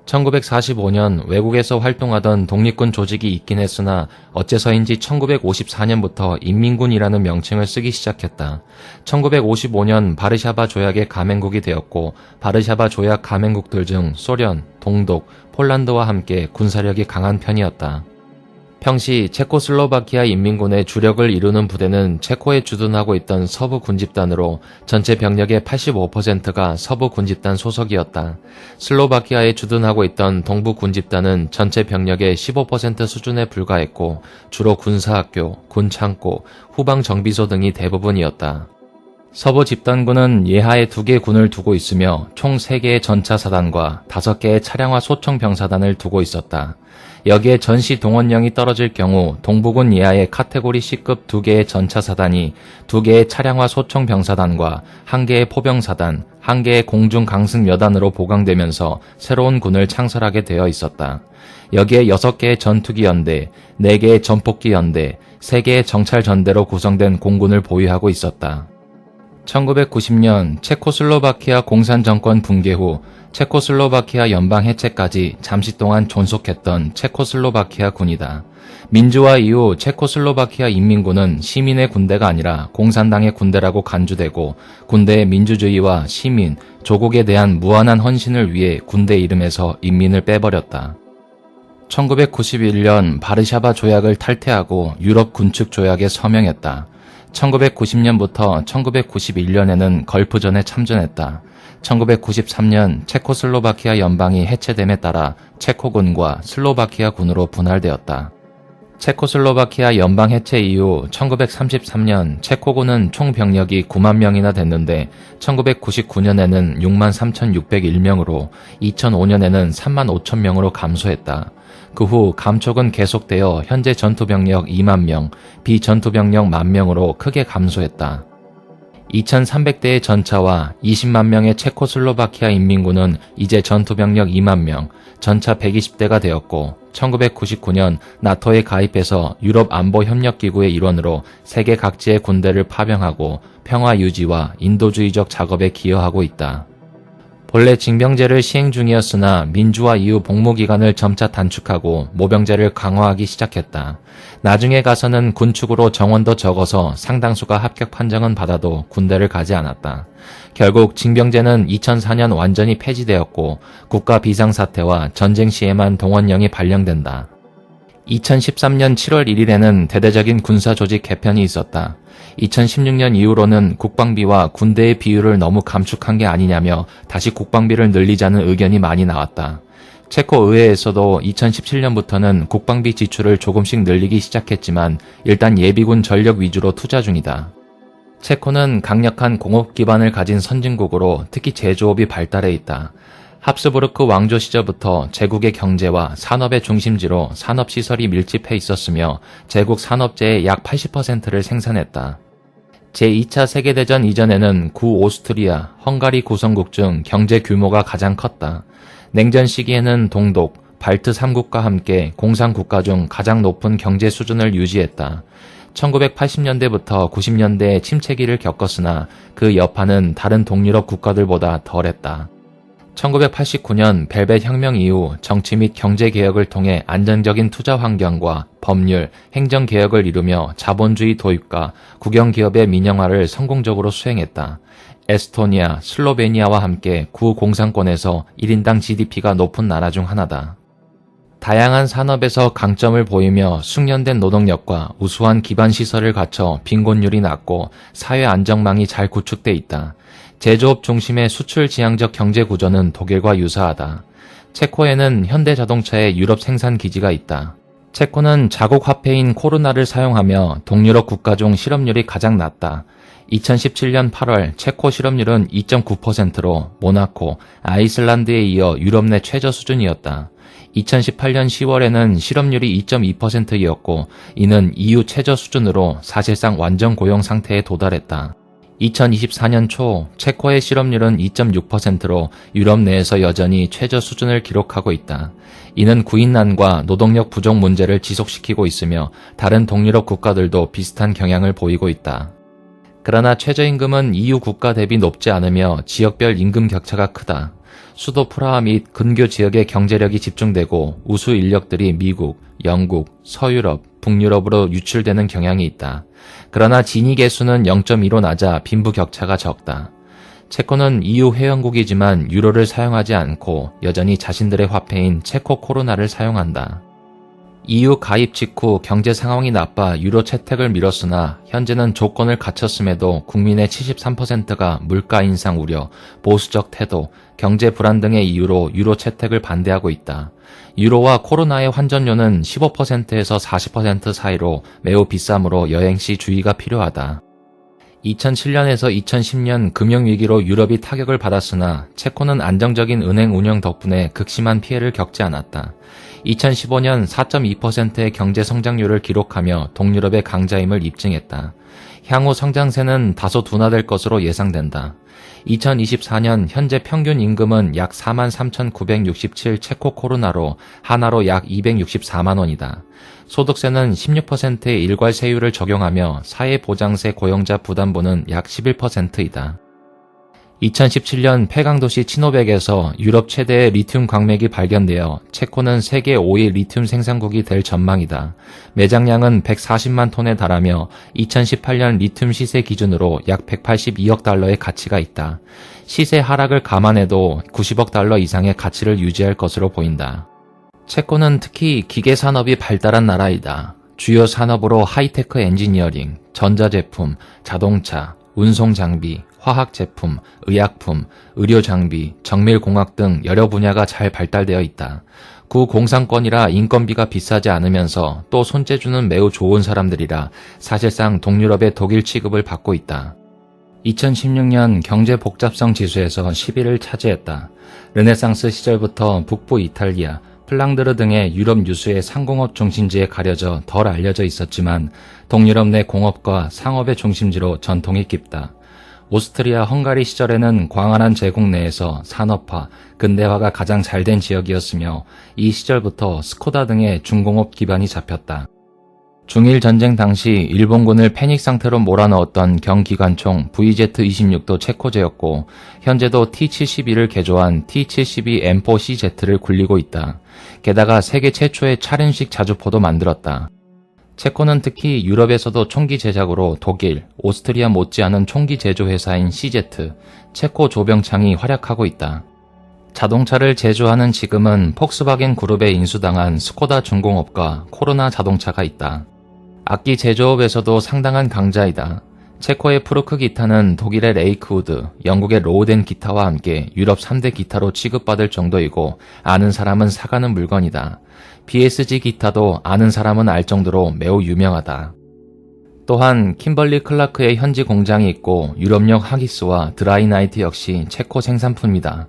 Speaker 1: 1945년 외국에서 활동하던 독립군 조직이 있긴 했으나 어째서인지 1954년부터 인민군이라는 명칭을 쓰기 시작했다. 1955년 바르샤바 조약의 가맹국이 되었고 바르샤바 조약 가맹국들 중 소련, 동독, 폴란드와 함께 군사력이 강한 편이었다. 평시 체코슬로바키아 인민군의 주력을 이루는 부대는 체코에 주둔하고 있던 서부 군집단으로 전체 병력의 85%가 서부 군집단 소속이었다. 슬로바키아에 주둔하고 있던 동부 군집단은 전체 병력의 15% 수준에 불과했고 주로 군사학교, 군창고, 후방정비소 등이 대부분이었다. 서부 집단군은 예하에 2개 군을 두고 있으며 총 3개의 전차사단과 5개의 차량화 소총병사단을 두고 있었다. 여기에 전시 동원령이 떨어질 경우 동부군 예하의 카테고리 C급 2개의 전차사단이 2개의 차량화 소총병사단과 1개의 포병사단, 1개의 공중강승여단으로 보강되면서 새로운 군을 창설하게 되어 있었다. 여기에 6개의 전투기연대, 4개의 전폭기연대, 3개의 정찰전대로 구성된 공군을 보유하고 있었다. 1990년 체코슬로바키아 공산정권 붕괴 후 체코슬로바키아 연방 해체까지 잠시 동안 존속했던 체코슬로바키아 군이다. 민주화 이후 체코슬로바키아 인민군은 시민의 군대가 아니라 공산당의 군대라고 간주되고 군대의 민주주의와 시민, 조국에 대한 무한한 헌신을 위해 군대 이름에서 인민을 빼버렸다. 1991년 바르샤바 조약을 탈퇴하고 유럽 군축 조약에 서명했다. 1990년부터 1991년에는 걸프전에 참전했다. 1993년 체코슬로바키아 연방이 해체됨에 따라 체코군과 슬로바키아 군으로 분할되었다. 체코슬로바키아 연방 해체 이후 1933년 체코군은 총 병력이 9만 명이나 됐는데 1999년에는 6만 3,601명으로 2005년에는 3만 5천 명으로 감소했다. 그 후 감축은 계속되어 현재 전투병력 2만 명, 비전투병력 1만 명으로 크게 감소했다. 2,300대의 전차와 20만 명의 체코슬로바키아 인민군은 이제 전투병력 2만 명, 전차 120대가 되었고 1999년 나토에 가입해서 유럽안보협력기구의 일원으로 세계 각지의 군대를 파병하고 평화 유지와 인도주의적 작업에 기여하고 있다. 본래 징병제를 시행 중이었으나 민주화 이후 복무기간을 점차 단축하고 모병제를 강화하기 시작했다. 나중에 가서는 군축으로 정원도 적어서 상당수가 합격 판정은 받아도 군대를 가지 않았다. 결국 징병제는 2004년 완전히 폐지되었고 국가 비상사태와 전쟁 시에만 동원령이 발령된다. 2013년 7월 1일에는 대대적인 군사조직 개편이 있었다. 2016년 이후로는 국방비와 군대의 비율을 너무 감축한 게 아니냐며 다시 국방비를 늘리자는 의견이 많이 나왔다. 체코 의회에서도 2017년부터는 국방비 지출을 조금씩 늘리기 시작했지만 일단 예비군 전력 위주로 투자 중이다. 체코는 강력한 공업 기반을 가진 선진국으로 특히 제조업이 발달해 있다. 합스부르크 왕조 시절부터 제국의 경제와 산업의 중심지로 산업시설이 밀집해 있었으며 제국 산업재의 약 80%를 생산했다. 제2차 세계대전 이전에는 구오스트리아, 헝가리 구성국 중 경제 규모가 가장 컸다. 냉전 시기에는 동독, 발트 3국과 함께 공산국가 중 가장 높은 경제 수준을 유지했다. 1980년대부터 90년대에 침체기를 겪었으나 그 여파는 다른 동유럽 국가들보다 덜했다. 1989년 벨벳 혁명 이후 정치 및 경제 개혁을 통해 안정적인 투자 환경과 법률, 행정 개혁을 이루며 자본주의 도입과 국영기업의 민영화를 성공적으로 수행했다. 에스토니아, 슬로베니아와 함께 구공산권에서 1인당 GDP가 높은 나라 중 하나다. 다양한 산업에서 강점을 보이며 숙련된 노동력과 우수한 기반시설을 갖춰 빈곤율이 낮고 사회 안정망이 잘 구축돼 있다. 제조업 중심의 수출 지향적 경제 구조는 독일과 유사하다. 체코에는 현대자동차의 유럽 생산 기지가 있다. 체코는 자국 화폐인 코르나를 사용하며 동유럽 국가 중 실업률이 가장 낮다. 2017년 8월 체코 실업률은 2.9%로 모나코, 아이슬란드에 이어 유럽 내 최저 수준이었다. 2018년 10월에는 실업률이 2.2%였고 이는 EU 최저 수준으로 사실상 완전 고용 상태에 도달했다. 2024년 초 체코의 실업률은 2.6%로 유럽 내에서 여전히 최저 수준을 기록하고 있다. 이는 구인난과 노동력 부족 문제를 지속시키고 있으며 다른 동유럽 국가들도 비슷한 경향을 보이고 있다. 그러나 최저임금은 EU 국가 대비 높지 않으며 지역별 임금 격차가 크다. 수도 프라하 및 근교 지역에 경제력이 집중되고 우수 인력들이 미국, 영국, 서유럽, 북유럽으로 유출되는 경향이 있다. 그러나 진위 계수는 0.2로 낮아 빈부 격차가 적다. 체코는 EU 회원국이지만 유로를 사용하지 않고 여전히 자신들의 화폐인 체코 코로나를 사용한다. EU 가입 직후 경제 상황이 나빠 유로 채택을 미뤘으나 현재는 조건을 갖췄음에도 국민의 73%가 물가 인상 우려, 보수적 태도, 경제 불안 등의 이유로 유로 채택을 반대하고 있다. 유로와 코로나의 환전료는 15%에서 40% 사이로 매우 비싸므로 여행 시 주의가 필요하다. 2007년에서 2010년 금융위기로 유럽이 타격을 받았으나 체코는 안정적인 은행 운영 덕분에 극심한 피해를 겪지 않았다. 2015년 4.2%의 경제 성장률을 기록하며 동유럽의 강자임을 입증했다. 향후 성장세는 다소 둔화될 것으로 예상된다. 2024년 현재 평균 임금은 약 43,967 체코 코로나로 하나로 약 264만 원이다. 소득세는 16%의 일괄 세율을 적용하며 사회보장세 고용자 부담부는 약 11%이다. 2017년 폐강도시 치노백에서 유럽 최대의 리튬 광맥이 발견되어 체코는 세계 5위 리튬 생산국이 될 전망이다. 매장량은 140만 톤에 달하며 2018년 리튬 시세 기준으로 약 182억 달러의 가치가 있다. 시세 하락을 감안해도 90억 달러 이상의 가치를 유지할 것으로 보인다. 체코는 특히 기계 산업이 발달한 나라이다. 주요 산업으로 하이테크 엔지니어링, 전자제품, 자동차, 운송장비, 화학제품, 의약품, 의료장비, 정밀공학 등 여러 분야가 잘 발달되어 있다. 구공산권이라 인건비가 비싸지 않으면서 또 손재주는 매우 좋은 사람들이라 사실상 동유럽의 독일 취급을 받고 있다. 2016년 경제복잡성 지수에서 10위를 차지했다. 르네상스 시절부터 북부 이탈리아, 플랑드르 등의 유럽 유수의 상공업 중심지에 가려져 덜 알려져 있었지만 동유럽 내 공업과 상업의 중심지로 전통이 깊다. 오스트리아 헝가리 시절에는 광활한 제국 내에서 산업화, 근대화가 가장 잘된 지역이었으며 이 시절부터 스코다 등의 중공업 기반이 잡혔다. 중일 전쟁 당시 일본군을 패닉 상태로 몰아넣었던 경기관총 VZ-26도 체코제였고 현재도 T-72를 개조한 T-72 M4CZ를 굴리고 있다. 게다가 세계 최초의 차륜식 자주포도 만들었다. 체코는 특히 유럽에서도 총기 제작으로 독일, 오스트리아 못지않은 총기 제조 회사인 CZ, 체코 조병창이 활약하고 있다. 자동차를 제조하는 지금은 폭스바겐 그룹에 인수당한 스코다 중공업과 코로나 자동차가 있다. 악기 제조업에서도 상당한 강자이다. 체코의 프루크 기타는 독일의 레이크우드, 영국의 로우덴 기타와 함께 유럽 3대 기타로 취급받을 정도이고 아는 사람은 사가는 물건이다. BSG 기타도 아는 사람은 알 정도로 매우 유명하다. 또한 킴벌리 클라크의 현지 공장이 있고 유럽력 하기스와 드라이나이트 역시 체코 생산품이다.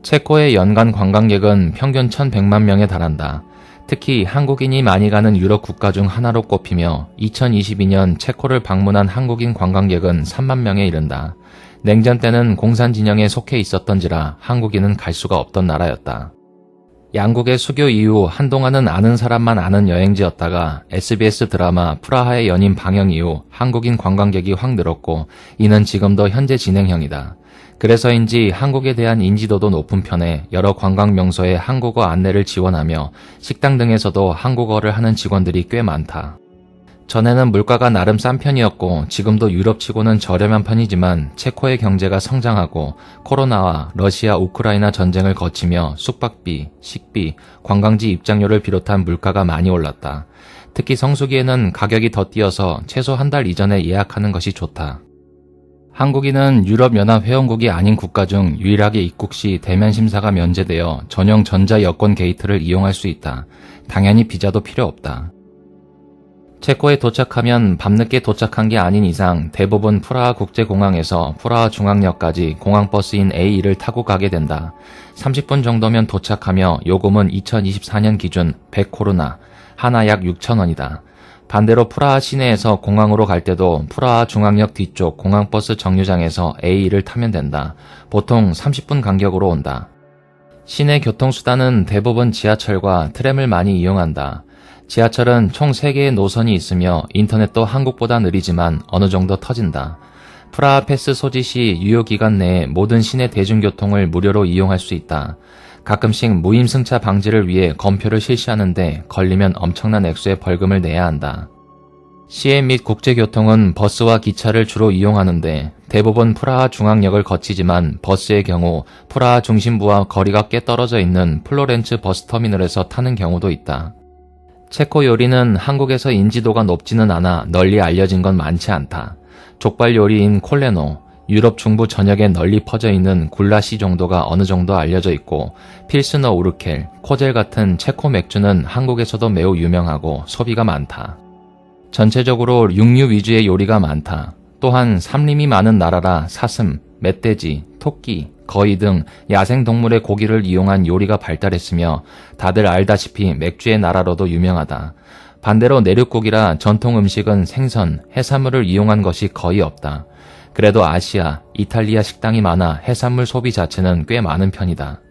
Speaker 1: 체코의 연간 관광객은 평균 1,100만 명에 달한다. 특히 한국인이 많이 가는 유럽 국가 중 하나로 꼽히며 2022년 체코를 방문한 한국인 관광객은 3만 명에 이른다. 냉전 때는 공산 진영에 속해 있었던지라 한국인은 갈 수가 없던 나라였다. 양국의 수교 이후 한동안은 아는 사람만 아는 여행지였다가 SBS 드라마 프라하의 연인 방영 이후 한국인 관광객이 확 늘었고 이는 지금도 현재 진행형이다. 그래서인지 한국에 대한 인지도도 높은 편에 여러 관광 명소에 한국어 안내를 지원하며 식당 등에서도 한국어를 하는 직원들이 꽤 많다. 전에는 물가가 나름 싼 편이었고 지금도 유럽치고는 저렴한 편이지만 체코의 경제가 성장하고 코로나와 러시아 우크라이나 전쟁을 거치며 숙박비, 식비, 관광지 입장료를 비롯한 물가가 많이 올랐다. 특히 성수기에는 가격이 더 뛰어서 최소 한 달 이전에 예약하는 것이 좋다. 한국인은 유럽연합 회원국이 아닌 국가 중 유일하게 입국 시 대면 심사가 면제되어 전용 전자 여권 게이트를 이용할 수 있다. 당연히 비자도 필요 없다. 체코에 도착하면 밤늦게 도착한 게 아닌 이상 대부분 프라하 국제공항에서 프라하 중앙역까지 공항버스인 A2를 타고 가게 된다. 30분 정도면 도착하며 요금은 2024년 기준 100코로나, 하나 약 6,000원이다. 반대로 프라하 시내에서 공항으로 갈 때도 프라하 중앙역 뒤쪽 공항버스 정류장에서 A2를 타면 된다. 보통 30분 간격으로 온다. 시내 교통수단은 대부분 지하철과 트램을 많이 이용한다. 지하철은 총 3개의 노선이 있으며 인터넷도 한국보다 느리지만 어느 정도 터진다. 프라하 패스 소지 시 유효기간 내에 모든 시내 대중교통을 무료로 이용할 수 있다. 가끔씩 무임승차 방지를 위해 검표를 실시하는데 걸리면 엄청난 액수의 벌금을 내야 한다. 시외 및 국제교통은 버스와 기차를 주로 이용하는데 대부분 프라하 중앙역을 거치지만 버스의 경우 프라하 중심부와 거리가 꽤 떨어져 있는 플로렌츠 버스터미널에서 타는 경우도 있다. 체코 요리는 한국에서 인지도가 높지는 않아 널리 알려진 건 많지 않다. 족발 요리인 콜레노, 유럽 중부 전역에 널리 퍼져 있는 굴라시 정도가 어느 정도 알려져 있고 필스너 우르켈, 코젤 같은 체코 맥주는 한국에서도 매우 유명하고 소비가 많다. 전체적으로 육류 위주의 요리가 많다. 또한 삼림이 많은 나라라 사슴, 멧돼지, 토끼, 거위 등 야생동물의 고기를 이용한 요리가 발달했으며 다들 알다시피 맥주의 나라로도 유명하다. 반대로 내륙국이라 전통 음식은 생선, 해산물을 이용한 것이 거의 없다. 그래도 아시아, 이탈리아 식당이 많아 해산물 소비 자체는 꽤 많은 편이다.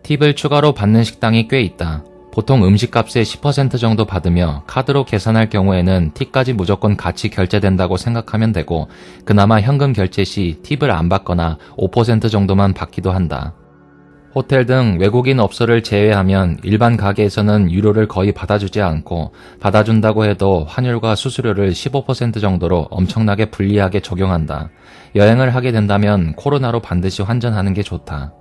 Speaker 1: 팁을 추가로 받는 식당이 꽤 있다. 보통 음식값의 10% 정도 받으며 카드로 계산할 경우에는 팁까지 무조건 같이 결제된다고 생각하면 되고 그나마 현금 결제 시 팁을 안 받거나 5% 정도만 받기도 한다. 호텔 등 외국인 업소를 제외하면 일반 가게에서는 유료를 거의 받아주지 않고 받아준다고 해도 환율과 수수료를 15% 정도로 엄청나게 불리하게 적용한다. 여행을 하게 된다면 코로나로 반드시 환전하는 게 좋다.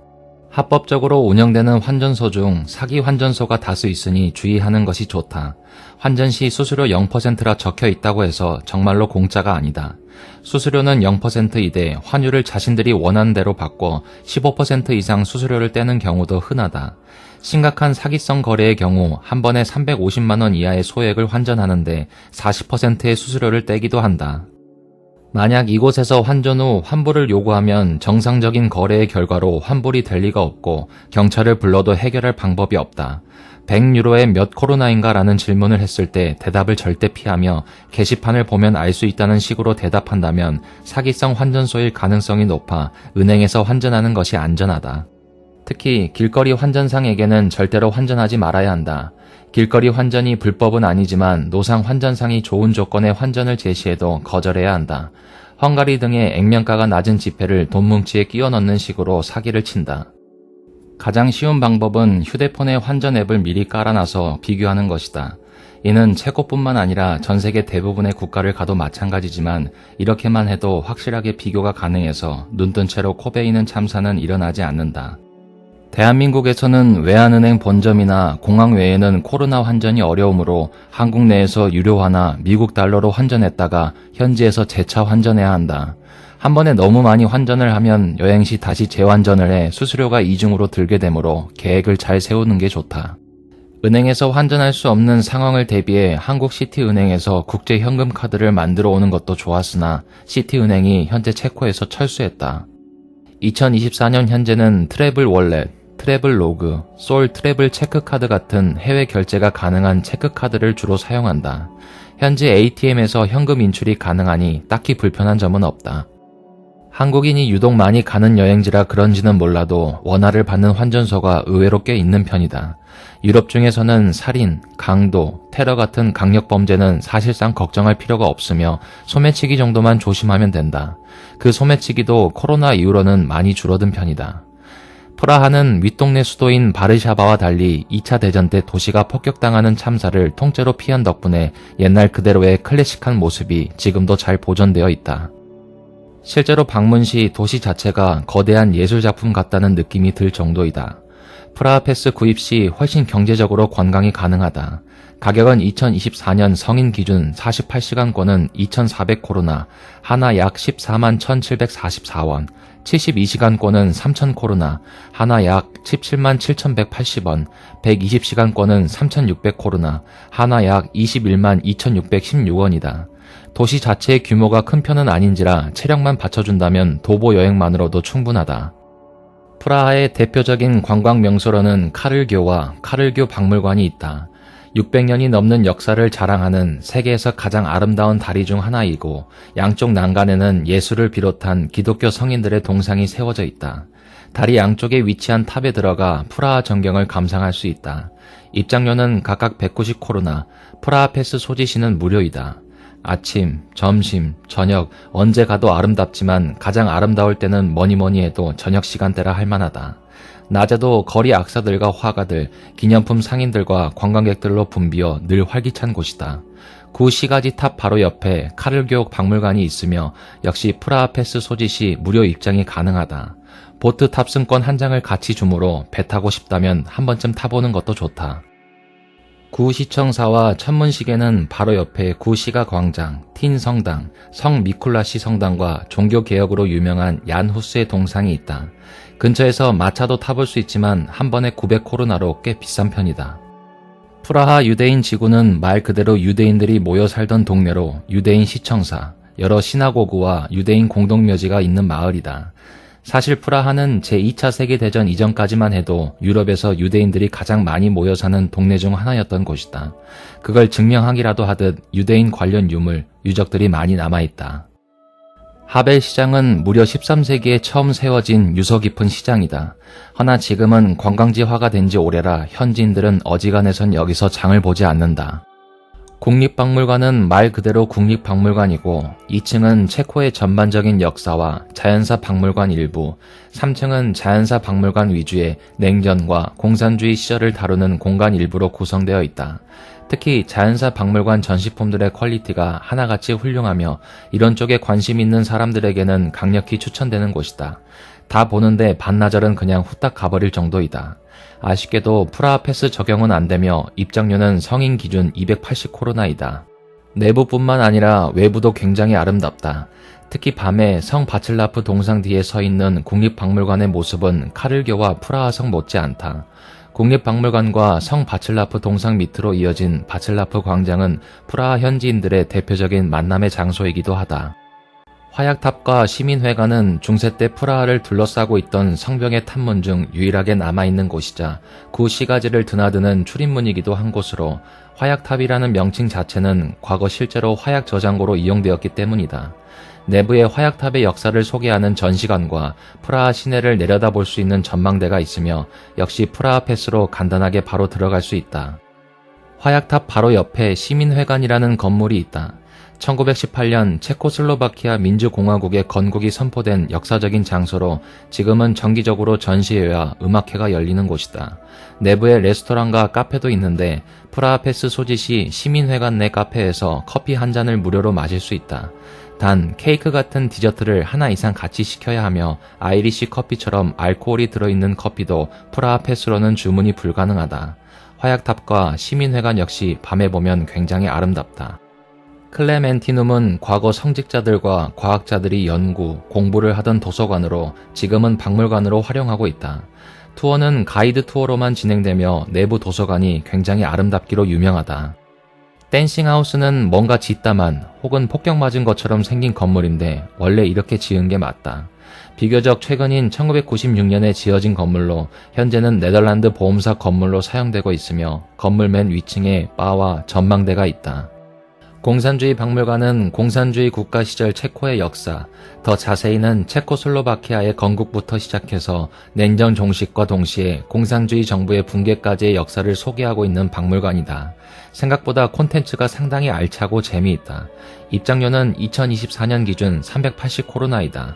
Speaker 1: 합법적으로 운영되는 환전소 중 사기 환전소가 다수 있으니 주의하는 것이 좋다. 환전 시 수수료 0%라 적혀 있다고 해서 정말로 공짜가 아니다. 수수료는 0%이되 환율을 자신들이 원하는 대로 바꿔 15% 이상 수수료를 떼는 경우도 흔하다. 심각한 사기성 거래의 경우 한 번에 350만 원 이하의 소액을 환전하는데 40%의 수수료를 떼기도 한다. 만약 이곳에서 환전 후 환불을 요구하면 정상적인 거래의 결과로 환불이 될 리가 없고 경찰을 불러도 해결할 방법이 없다. 100유로에 몇 코로나인가 라는 질문을 했을 때 대답을 절대 피하며 게시판을 보면 알 수 있다는 식으로 대답한다면 사기성 환전소일 가능성이 높아 은행에서 환전하는 것이 안전하다. 특히 길거리 환전상에게는 절대로 환전하지 말아야 한다. 길거리 환전이 불법은 아니지만 노상 환전상이 좋은 조건의 환전을 제시해도 거절해야 한다. 헝가리 등의 액면가가 낮은 지폐를 돈 뭉치에 끼워 넣는 식으로 사기를 친다. 가장 쉬운 방법은 휴대폰에 환전 앱을 미리 깔아놔서 비교하는 것이다. 이는 체코뿐만 아니라 전 세계 대부분의 국가를 가도 마찬가지지만 이렇게만 해도 확실하게 비교가 가능해서 눈뜬 채로 코베이는 참사는 일어나지 않는다. 대한민국에서는 외환은행 본점이나 공항 외에는 코로나 환전이 어려우므로 한국 내에서 유료화나 미국 달러로 환전했다가 현지에서 재차 환전해야 한다. 한 번에 너무 많이 환전을 하면 여행 시 다시 재환전을 해 수수료가 이중으로 들게 되므로 계획을 잘 세우는 게 좋다. 은행에서 환전할 수 없는 상황을 대비해 한국시티은행에서 국제현금카드를 만들어 오는 것도 좋았으나 시티은행이 현재 체코에서 철수했다. 2024년 현재는 트래블 월렛, 트래블 로그, 솔 트래블 체크카드 같은 해외 결제가 가능한 체크카드를 주로 사용한다. 현재 ATM에서 현금 인출이 가능하니 딱히 불편한 점은 없다. 한국인이 유독 많이 가는 여행지라 그런지는 몰라도 원화를 받는 환전소가 의외로 꽤 있는 편이다. 유럽 중에서는 살인, 강도, 테러 같은 강력 범죄는 사실상 걱정할 필요가 없으며 소매치기 정도만 조심하면 된다. 그 소매치기도 코로나 이후로는 많이 줄어든 편이다. 프라하는 윗동네 수도인 바르샤바와 달리 2차 대전 때 도시가 폭격당하는 참사를 통째로 피한 덕분에 옛날 그대로의 클래식한 모습이 지금도 잘 보존되어 있다. 실제로 방문 시 도시 자체가 거대한 예술작품 같다는 느낌이 들 정도이다. 프라하 패스 구입 시 훨씬 경제적으로 관광이 가능하다. 가격은 2024년 성인 기준 48시간권은 2,400코로나, 하나 약 14만 1,744원, 72시간권은 3,000코로나, 하나 약 17만 7,180원, 120시간권은 3,600코로나, 하나 약 21만 2,616원이다. 도시 자체의 규모가 큰 편은 아닌지라 체력만 받쳐준다면 도보 여행만으로도 충분하다. 프라하의 대표적인 관광 명소로는 카를교와 카를교 박물관이 있다. 600년이 넘는 역사를 자랑하는 세계에서 가장 아름다운 다리 중 하나이고 양쪽 난간에는 예수를 비롯한 기독교 성인들의 동상이 세워져 있다. 다리 양쪽에 위치한 탑에 들어가 프라하 전경을 감상할 수 있다. 입장료는 각각 190코로나, 프라하 패스 소지 시는 무료이다. 아침, 점심, 저녁 언제 가도 아름답지만 가장 아름다울 때는 뭐니뭐니 해도 저녁 시간대라 할 만하다. 낮에도 거리 악사들과 화가들, 기념품 상인들과 관광객들로 붐비어 늘 활기찬 곳이다. 구 시가지 탑 바로 옆에 카를교 박물관이 있으며 역시 프라하 패스 소지 시 무료 입장이 가능하다. 보트 탑승권 한 장을 같이 주므로 배 타고 싶다면 한 번쯤 타보는 것도 좋다. 구시청사와 천문시계는 바로 옆에 구시가 광장, 틴 성당, 성 미쿨라시 성당과 종교개혁으로 유명한 얀 후스의 동상이 있다. 근처에서 마차도 타볼 수 있지만 한 번에 900코로나로 꽤 비싼 편이다. 프라하 유대인 지구는 말 그대로 유대인들이 모여 살던 동네로 유대인 시청사, 여러 시나고그와 유대인 공동묘지가 있는 마을이다. 사실 프라하는 제2차 세계대전 이전까지만 해도 유럽에서 유대인들이 가장 많이 모여 사는 동네 중 하나였던 곳이다. 그걸 증명하기라도 하듯 유대인 관련 유물, 유적들이 많이 남아있다. 하벨 시장은 무려 13세기에 처음 세워진 유서 깊은 시장이다. 허나 지금은 관광지화가 된 지 오래라 현지인들은 어지간해선 여기서 장을 보지 않는다. 국립박물관은 말 그대로 국립박물관이고 2층은 체코의 전반적인 역사와 자연사 박물관 일부, 3층은 자연사 박물관 위주의 냉전과 공산주의 시절을 다루는 공간 일부로 구성되어 있다. 특히 자연사 박물관 전시품들의 퀄리티가 하나같이 훌륭하며 이런 쪽에 관심 있는 사람들에게는 강력히 추천되는 곳이다. 다 보는데 반나절은 그냥 후딱 가버릴 정도이다. 아쉽게도 프라하 패스 적용은 안되며 입장료는 성인 기준 280코로나이다. 내부뿐만 아니라 외부도 굉장히 아름답다. 특히 밤에 성 바칠라프 동상 뒤에 서 있는 국립박물관의 모습은 카를교와 프라하성 못지않다. 국립박물관과 성 바칠라프 동상 밑으로 이어진 바칠라프 광장은 프라하 현지인들의 대표적인 만남의 장소이기도 하다. 화약탑과 시민회관은 중세 때 프라하를 둘러싸고 있던 성벽의 탑문 중 유일하게 남아있는 곳이자 구 시가지를 드나드는 출입문이기도 한 곳으로 화약탑이라는 명칭 자체는 과거 실제로 화약 저장고로 이용되었기 때문이다. 내부에 화약탑의 역사를 소개하는 전시관과 프라하 시내를 내려다볼 수 있는 전망대가 있으며 역시 프라하 패스로 간단하게 바로 들어갈 수 있다. 화약탑 바로 옆에 시민회관이라는 건물이 있다. 1918년 체코슬로바키아 민주공화국의 건국이 선포된 역사적인 장소로 지금은 정기적으로 전시회와 음악회가 열리는 곳이다. 내부에 레스토랑과 카페도 있는데 프라하 패스 소지 시 시민회관 내 카페에서 커피 한 잔을 무료로 마실 수 있다. 단 케이크 같은 디저트를 하나 이상 같이 시켜야 하며 아이리시 커피처럼 알코올이 들어있는 커피도 프라하 패스로는 주문이 불가능하다. 화약탑과 시민회관 역시 밤에 보면 굉장히 아름답다. 클레멘티눔은 과거 성직자들과 과학자들이 연구, 공부를 하던 도서관으로 지금은 박물관으로 활용하고 있다. 투어는 가이드 투어로만 진행되며 내부 도서관이 굉장히 아름답기로 유명하다. 댄싱하우스는 뭔가 짓다만 혹은 폭격 맞은 것처럼 생긴 건물인데 원래 이렇게 지은 게 맞다. 비교적 최근인 1996년에 지어진 건물로 현재는 네덜란드 보험사 건물로 사용되고 있으며 건물 맨 위층에 바와 전망대가 있다. 공산주의 박물관은 공산주의 국가 시절 체코의 역사, 더 자세히는 체코슬로바키아의 건국부터 시작해서 냉전 종식과 동시에 공산주의 정부의 붕괴까지의 역사를 소개하고 있는 박물관이다. 생각보다 콘텐츠가 상당히 알차고 재미있다. 입장료는 2024년 기준 380코로나이다.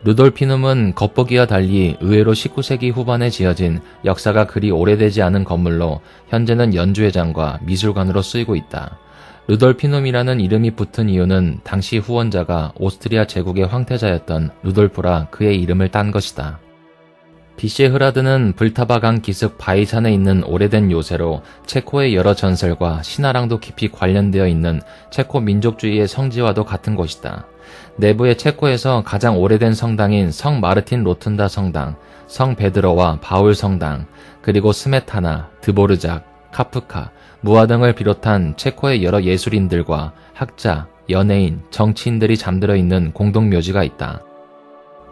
Speaker 1: 루돌피눔은 겉보기와 달리 의외로 19세기 후반에 지어진 역사가 그리 오래되지 않은 건물로 현재는 연주회장과 미술관으로 쓰이고 있다. 루돌피눔이라는 이름이 붙은 이유는 당시 후원자가 오스트리아 제국의 황태자였던 루돌프라 그의 이름을 딴 것이다. 비셰흐라드는 불타바강 기슭 바이산에 있는 오래된 요새로 체코의 여러 전설과 신화랑도 깊이 관련되어 있는 체코 민족주의의 성지와도 같은 곳이다. 내부의 체코에서 가장 오래된 성당인 성 마르틴 로툰다 성당, 성 베드로와 바울 성당, 그리고 스메타나, 드보르작, 카프카, 무화 등을 비롯한 체코의 여러 예술인들과 학자, 연예인, 정치인들이 잠들어 있는 공동묘지가 있다.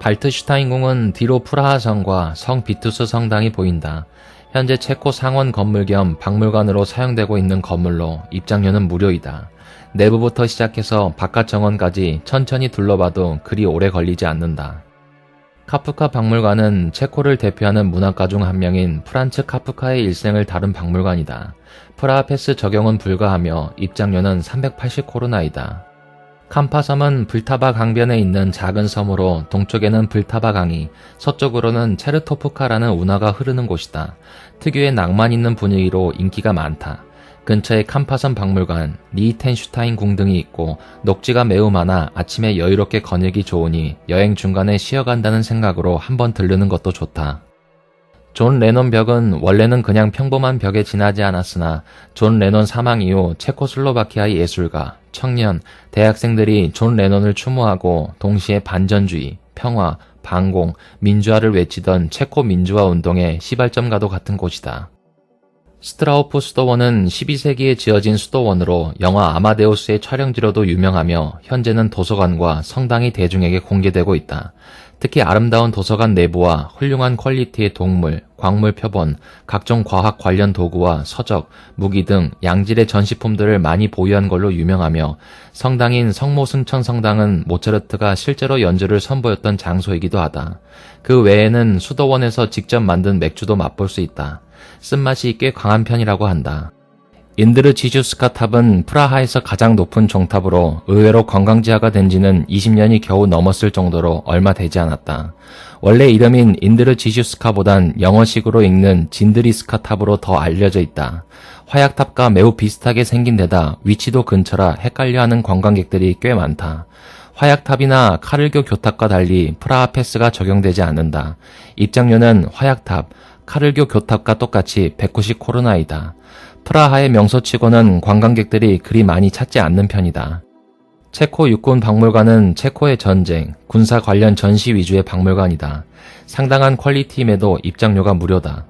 Speaker 1: 발트슈타인 궁은 뒤로 프라하 성과 성 비투스 성당이 보인다. 현재 체코 상원 건물 겸 박물관으로 사용되고 있는 건물로 입장료는 무료이다. 내부부터 시작해서 바깥 정원까지 천천히 둘러봐도 그리 오래 걸리지 않는다. 카프카 박물관은 체코를 대표하는 문학가 중 한 명인 프란츠 카프카의 일생을 다룬 박물관이다. 프라하 패스 적용은 불가하며 입장료는 380코로나이다. 캄파섬은 불타바 강변에 있는 작은 섬으로 동쪽에는 불타바 강이, 서쪽으로는 체르토프카라는 운하가 흐르는 곳이다. 특유의 낭만 있는 분위기로 인기가 많다. 근처에 캄파섬 박물관, 리히텐슈타인 궁 등이 있고 녹지가 매우 많아 아침에 여유롭게 거닐기 좋으니 여행 중간에 쉬어간다는 생각으로 한번 들르는 것도 좋다. 존 레논 벽은 원래는 그냥 평범한 벽에 지나지 않았으나 존 레논 사망 이후 체코슬로바키아의 예술가, 청년, 대학생들이 존 레논을 추모하고 동시에 반전주의, 평화, 반공, 민주화를 외치던 체코 민주화 운동의 시발점과도 같은 곳이다. 스트라우프 수도원은 12세기에 지어진 수도원으로 영화 아마데우스의 촬영지로도 유명하며 현재는 도서관과 성당이 대중에게 공개되고 있다. 특히 아름다운 도서관 내부와 훌륭한 퀄리티의 동물, 광물 표본, 각종 과학 관련 도구와 서적, 무기 등 양질의 전시품들을 많이 보유한 걸로 유명하며 성당인 성모승천 성당은 모차르트가 실제로 연주를 선보였던 장소이기도 하다. 그 외에는 수도원에서 직접 만든 맥주도 맛볼 수 있다. 쓴맛이 꽤 강한 편이라고 한다. 인드르 지슈스카 탑은 프라하에서 가장 높은 종탑으로 의외로 관광지화가 된 지는 20년이 겨우 넘었을 정도로 얼마 되지 않았다. 원래 이름인 인드르 지슈스카보단 영어식으로 읽는 진드리스카 탑으로 더 알려져 있다. 화약탑과 매우 비슷하게 생긴 데다 위치도 근처라 헷갈려하는 관광객들이 꽤 많다. 화약탑이나 카를교 교탑과 달리 프라하 패스가 적용되지 않는다. 입장료는 화약탑, 카를교 교탑과 똑같이 190코로나이다. 프라하의 명소치고는 관광객들이 그리 많이 찾지 않는 편이다. 체코 육군 박물관은 체코의 전쟁, 군사 관련 전시 위주의 박물관이다. 상당한 퀄리티임에도 입장료가 무료다.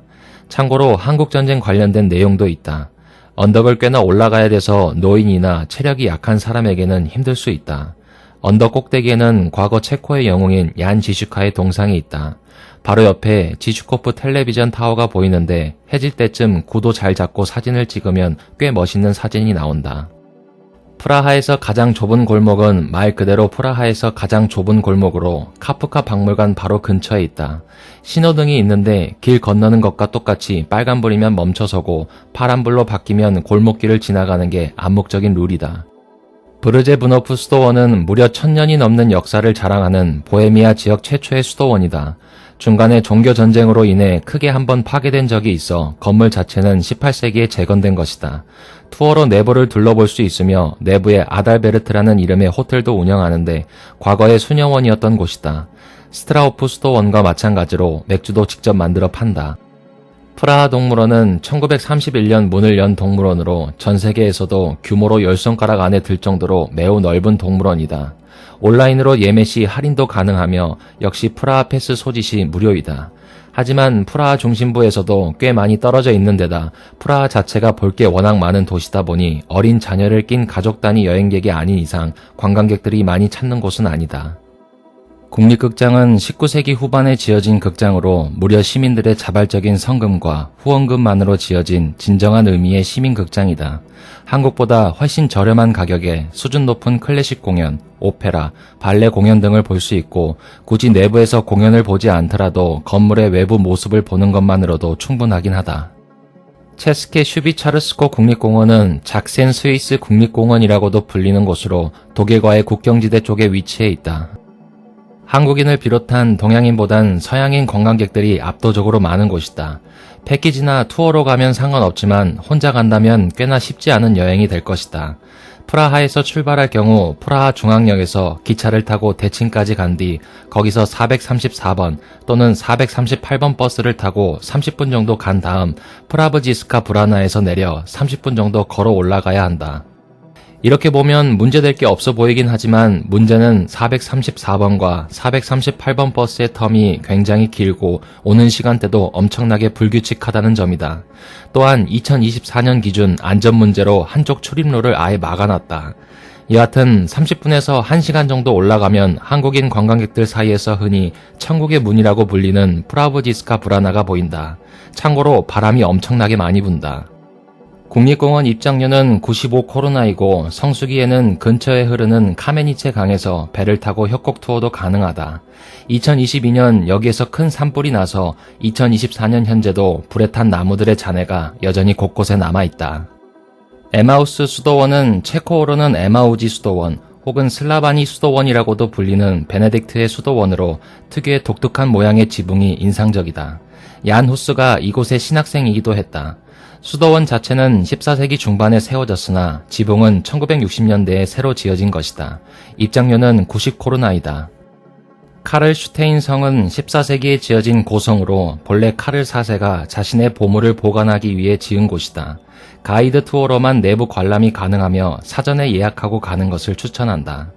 Speaker 1: 참고로 한국전쟁 관련된 내용도 있다. 언덕을 꽤나 올라가야 돼서 노인이나 체력이 약한 사람에게는 힘들 수 있다. 언덕 꼭대기에는 과거 체코의 영웅인 얀 지슈카의 동상이 있다. 바로 옆에 지슈코프 텔레비전 타워가 보이는데 해질 때쯤 구도 잘 잡고 사진을 찍으면 꽤 멋있는 사진이 나온다. 프라하에서 가장 좁은 골목은 말 그대로 프라하에서 가장 좁은 골목으로 카프카 박물관 바로 근처에 있다. 신호등이 있는데 길 건너는 것과 똑같이 빨간불이면 멈춰서고 파란불로 바뀌면 골목길을 지나가는 게 암묵적인 룰이다. 브르제브노프 수도원은 무려 1000년이 넘는 역사를 자랑하는 보헤미아 지역 최초의 수도원이다. 중간에 종교전쟁으로 인해 크게 한번 파괴된 적이 있어 건물 자체는 18세기에 재건된 것이다. 투어로 내부를 둘러볼 수 있으며 내부에 아달베르트라는 이름의 호텔도 운영하는데 과거에 수녀원이었던 곳이다. 스트라우프 수도원과 마찬가지로 맥주도 직접 만들어 판다. 프라하 동물원은 1931년 문을 연 동물원으로 전 세계에서도 규모로 10손가락 안에 들 정도로 매우 넓은 동물원이다. 온라인으로 예매 시 할인도 가능하며 역시 프라하 패스 소지시 무료이다. 하지만 프라하 중심부에서도 꽤 많이 떨어져 있는 데다 프라하 자체가 볼 게 워낙 많은 도시다 보니 어린 자녀를 낀 가족 단위 여행객이 아닌 이상 관광객들이 많이 찾는 곳은 아니다. 국립극장은 19세기 후반에 지어진 극장으로 무려 시민들의 자발적인 성금과 후원금만으로 지어진 진정한 의미의 시민극장이다. 한국보다 훨씬 저렴한 가격에 수준 높은 클래식 공연, 오페라, 발레 공연 등을 볼 수 있고 굳이 내부에서 공연을 보지 않더라도 건물의 외부 모습을 보는 것만으로도 충분하긴 하다. 체스케 슈비차르스코 국립공원은 작센 스위스 국립공원이라고도 불리는 곳으로 독일과의 국경지대 쪽에 위치해 있다. 한국인을 비롯한 동양인보단 서양인 관광객들이 압도적으로 많은 곳이다. 패키지나 투어로 가면 상관없지만 혼자 간다면 꽤나 쉽지 않은 여행이 될 것이다. 프라하에서 출발할 경우 프라하 중앙역에서 기차를 타고 대칭까지 간 뒤 거기서 434번 또는 438번 버스를 타고 30분 정도 간 다음 프라브지스카 브라나에서 내려 30분 정도 걸어 올라가야 한다. 이렇게 보면 문제될 게 없어 보이긴 하지만 문제는 434번과 438번 버스의 텀이 굉장히 길고 오는 시간대도 엄청나게 불규칙하다는 점이다. 또한 2024년 기준 안전 문제로 한쪽 출입로를 아예 막아놨다. 여하튼 30분에서 1시간 정도 올라가면 한국인 관광객들 사이에서 흔히 천국의 문이라고 불리는 프라브지스카 브라나가 보인다. 참고로 바람이 엄청나게 많이 분다. 국립공원 입장료는 95코로나이고 성수기에는 근처에 흐르는 카메니체 강에서 배를 타고 협곡 투어도 가능하다. 2022년 여기에서 큰 산불이 나서 2024년 현재도 불에 탄 나무들의 잔해가 여전히 곳곳에 남아있다. 에마우스 수도원은 체코어로는 에마우지 수도원 혹은 슬라바니 수도원이라고도 불리는 베네딕트의 수도원으로 특유의 독특한 모양의 지붕이 인상적이다. 얀 후스가 이곳의 신학생이기도 했다. 수도원 자체는 14세기 중반에 세워졌으나 지붕은 1960년대에 새로 지어진 것이다. 입장료는 90코로나이다. 카를 슈테인 성은 14세기에 지어진 고성으로 본래 카를 4세가 자신의 보물을 보관하기 위해 지은 곳이다. 가이드 투어로만 내부 관람이 가능하며 사전에 예약하고 가는 것을 추천한다.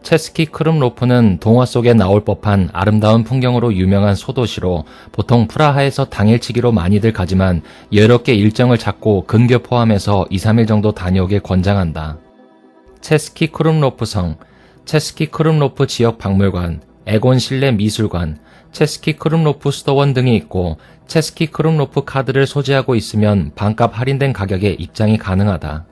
Speaker 1: 체스키 크름로프는 동화 속에 나올 법한 아름다운 풍경으로 유명한 소도시로 보통 프라하에서 당일치기로 많이들 가지만 여유롭게 일정을 잡고 근교 포함해서 2, 3일 정도 다녀오길 권장한다. 체스키 크름로프 성, 체스키 크름로프 지역 박물관, 에곤 실내 미술관, 체스키 크름로프 수도원 등이 있고 체스키 크름로프 카드를 소지하고 있으면 반값 할인된 가격에 입장이 가능하다.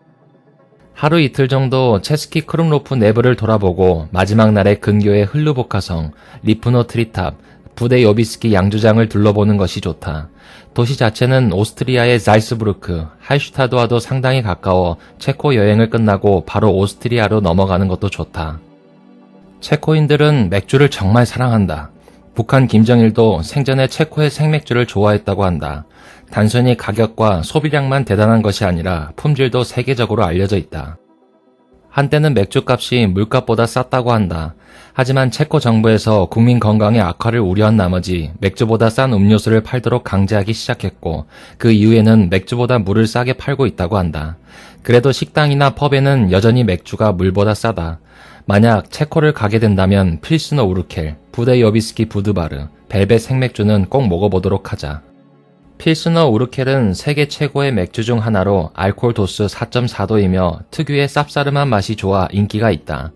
Speaker 1: 하루 이틀 정도 체스키 크름로프 내부를 돌아보고 마지막 날에 근교의 흘루보카성, 리프노 트리탑, 부데 요비스키 양주장을 둘러보는 것이 좋다. 도시 자체는 오스트리아의 잘츠부르크, 할슈타드와도 상당히 가까워 체코 여행을 끝나고 바로 오스트리아로 넘어가는 것도 좋다. 체코인들은 맥주를 정말 사랑한다. 북한 김정일도 생전에 체코의 생맥주를 좋아했다고 한다. 단순히 가격과 소비량만 대단한 것이 아니라 품질도 세계적으로 알려져 있다. 한때는 맥주값이 물값보다 쌌다고 한다. 하지만 체코 정부에서 국민 건강의 악화를 우려한 나머지 맥주보다 싼 음료수를 팔도록 강제하기 시작했고 그 이후에는 맥주보다 물을 싸게 팔고 있다고 한다. 그래도 식당이나 펍에는 여전히 맥주가 물보다 싸다. 만약 체코를 가게 된다면 필스너 우르켈, 부데 여비스키 부드바르, 벨벳 생맥주는 꼭 먹어보도록 하자. 필스너 우르켈은 세계 최고의 맥주 중 하나로 알코올 도수 4.4도이며 특유의 쌉싸름한 맛이 좋아 인기가 있다.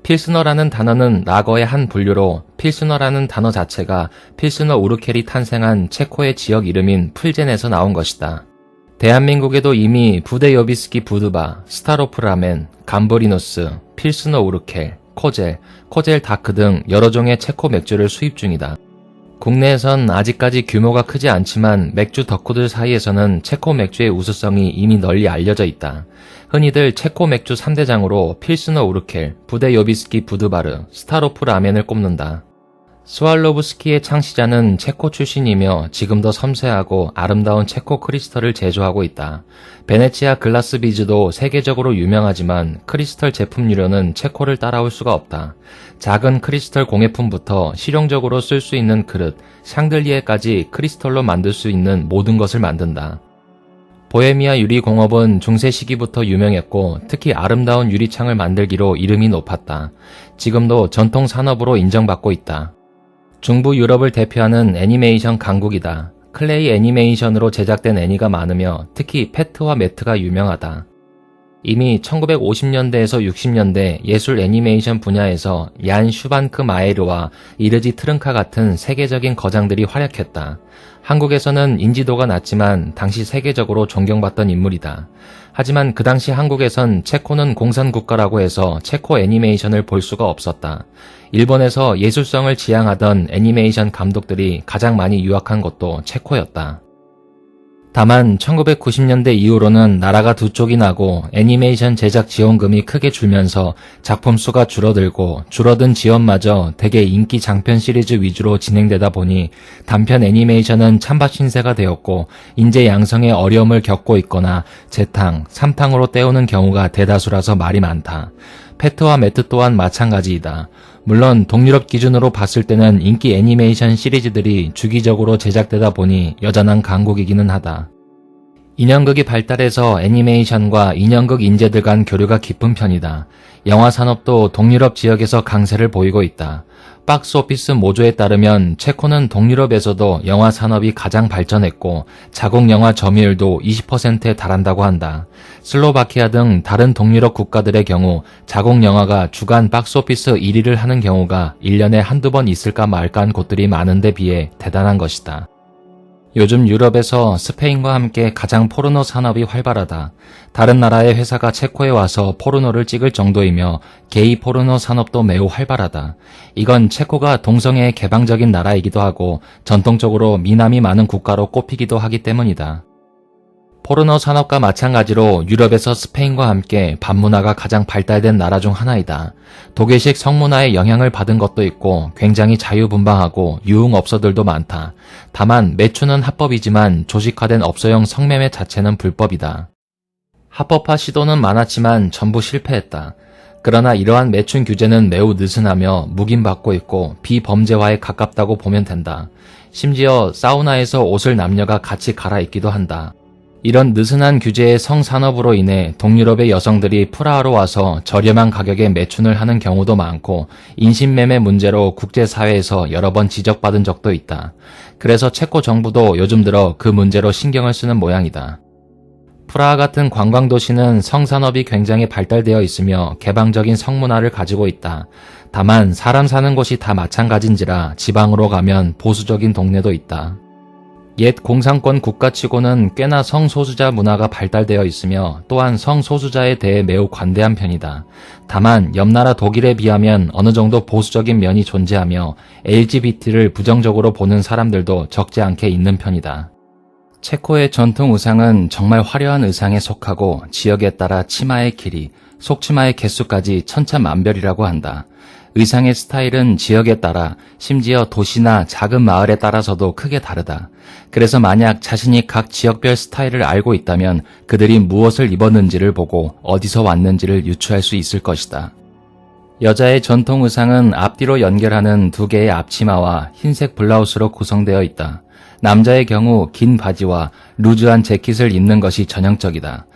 Speaker 1: 필스너라는 단어는 라거의 한 분류로 필스너라는 단어 자체가 필스너 우르켈이 탄생한 체코의 지역 이름인 풀젠에서 나온 것이다. 대한민국에도 이미 부데 여비스키 부드바, 스타로프 라멘, 감브리누스, 필스너 우르켈, 코젤 다크 등 여러 종의 체코 맥주를 수입 중이다. 국내에선 아직까지 규모가 크지 않지만 맥주 덕후들 사이에서는 체코 맥주의 우수성이 이미 널리 알려져 있다. 흔히들 체코 맥주 3대장으로 필스너 우르켈, 부데 여비스키 부드바르, 스타로프 라멘을 꼽는다. 스왈로브스키의 창시자는 체코 출신이며 지금도 섬세하고 아름다운 체코 크리스털을 제조하고 있다. 베네치아 글라스 비즈도 세계적으로 유명하지만 크리스털 제품류로는 체코를 따라올 수가 없다. 작은 크리스털 공예품부터 실용적으로 쓸 수 있는 그릇, 샹들리에까지 크리스털로 만들 수 있는 모든 것을 만든다. 보헤미아 유리공업은 중세 시기부터 유명했고 특히 아름다운 유리창을 만들기로 이름이 높았다. 지금도 전통 산업으로 인정받고 있다. 중부 유럽을 대표하는 애니메이션 강국이다. 클레이 애니메이션으로 제작된 애니가 많으며 특히 페트와 매트가 유명하다. 이미 1950년대에서 60년대 예술 애니메이션 분야에서 얀 슈반크 마에르와 이르지 트른카 같은 세계적인 거장들이 활약했다. 한국에서는 인지도가 낮지만 당시 세계적으로 존경받던 인물이다. 하지만 그 당시 한국에선 체코는 공산국가라고 해서 체코 애니메이션을 볼 수가 없었다. 일본에서 예술성을 지향하던 애니메이션 감독들이 가장 많이 유학한 곳도 체코였다. 다만 1990년대 이후로는 나라가 두 쪽이 나고 애니메이션 제작 지원금이 크게 줄면서 작품 수가 줄어들고 줄어든 지원마저 대개 인기 장편 시리즈 위주로 진행되다 보니 단편 애니메이션은 찬밥 신세가 되었고 인재 양성에 어려움을 겪고 있거나 재탕, 삼탕으로 때우는 경우가 대다수라서 말이 많다. 패트와 매트 또한 마찬가지이다. 물론 동유럽 기준으로 봤을 때는 인기 애니메이션 시리즈들이 주기적으로 제작되다 보니 여전한 강국이기는 하다. 인형극이 발달해서 애니메이션과 인형극 인재들 간 교류가 깊은 편이다. 영화 산업도 동유럽 지역에서 강세를 보이고 있다. 박스오피스 모조에 따르면 체코는 동유럽에서도 영화 산업이 가장 발전했고 자국 영화 점유율도 20%에 달한다고 한다. 슬로바키아 등 다른 동유럽 국가들의 경우 자국 영화가 주간 박스오피스 1위를 하는 경우가 1년에 한두 번 있을까 말까 한 곳들이 많은데 비해 대단한 것이다. 요즘 유럽에서 스페인과 함께 가장 포르노 산업이 활발하다. 다른 나라의 회사가 체코에 와서 포르노를 찍을 정도이며 게이 포르노 산업도 매우 활발하다. 이건 체코가 동성애의 개방적인 나라이기도 하고 전통적으로 미남이 많은 국가로 꼽히기도 하기 때문이다. 포르노 산업과 마찬가지로 유럽에서 스페인과 함께 밤문화가 가장 발달된 나라 중 하나이다. 독일식 성문화의 영향을 받은 것도 있고 굉장히 자유분방하고 유흥업소들도 많다. 다만 매춘은 합법이지만 조직화된 업소용 성매매 자체는 불법이다. 합법화 시도는 많았지만 전부 실패했다. 그러나 이러한 매춘 규제는 매우 느슨하며 묵인받고 있고 비범죄화에 가깝다고 보면 된다. 심지어 사우나에서 옷을 남녀가 같이 갈아입기도 한다. 이런 느슨한 규제의 성산업으로 인해 동유럽의 여성들이 프라하로 와서 저렴한 가격에 매춘을 하는 경우도 많고 인신매매 문제로 국제사회에서 여러 번 지적받은 적도 있다. 그래서 체코 정부도 요즘 들어 그 문제로 신경을 쓰는 모양이다. 프라하 같은 관광도시는 성산업이 굉장히 발달되어 있으며 개방적인 성문화를 가지고 있다. 다만 사람 사는 곳이 다 마찬가지인지라 지방으로 가면 보수적인 동네도 있다. 옛 공산권 국가치고는 꽤나 성소수자 문화가 발달되어 있으며 또한 성소수자에 대해 매우 관대한 편이다. 다만 옆나라 독일에 비하면 어느 정도 보수적인 면이 존재하며 LGBT를 부정적으로 보는 사람들도 적지 않게 있는 편이다. 체코의 전통 의상은 정말 화려한 의상에 속하고 지역에 따라 치마의 길이, 속치마의 개수까지 천차만별이라고 한다. 의상의 스타일은 지역에 따라 심지어 도시나 작은 마을에 따라서도 크게 다르다. 그래서 만약 자신이 각 지역별 스타일을 알고 있다면 그들이 무엇을 입었는지를 보고 어디서 왔는지를 유추할 수 있을 것이다. 여자의 전통 의상은 앞뒤로 연결하는 두 개의 앞치마와 흰색 블라우스로 구성되어 있다. 남자의 경우 긴 바지와 루즈한 재킷을 입는 것이 전형적이다.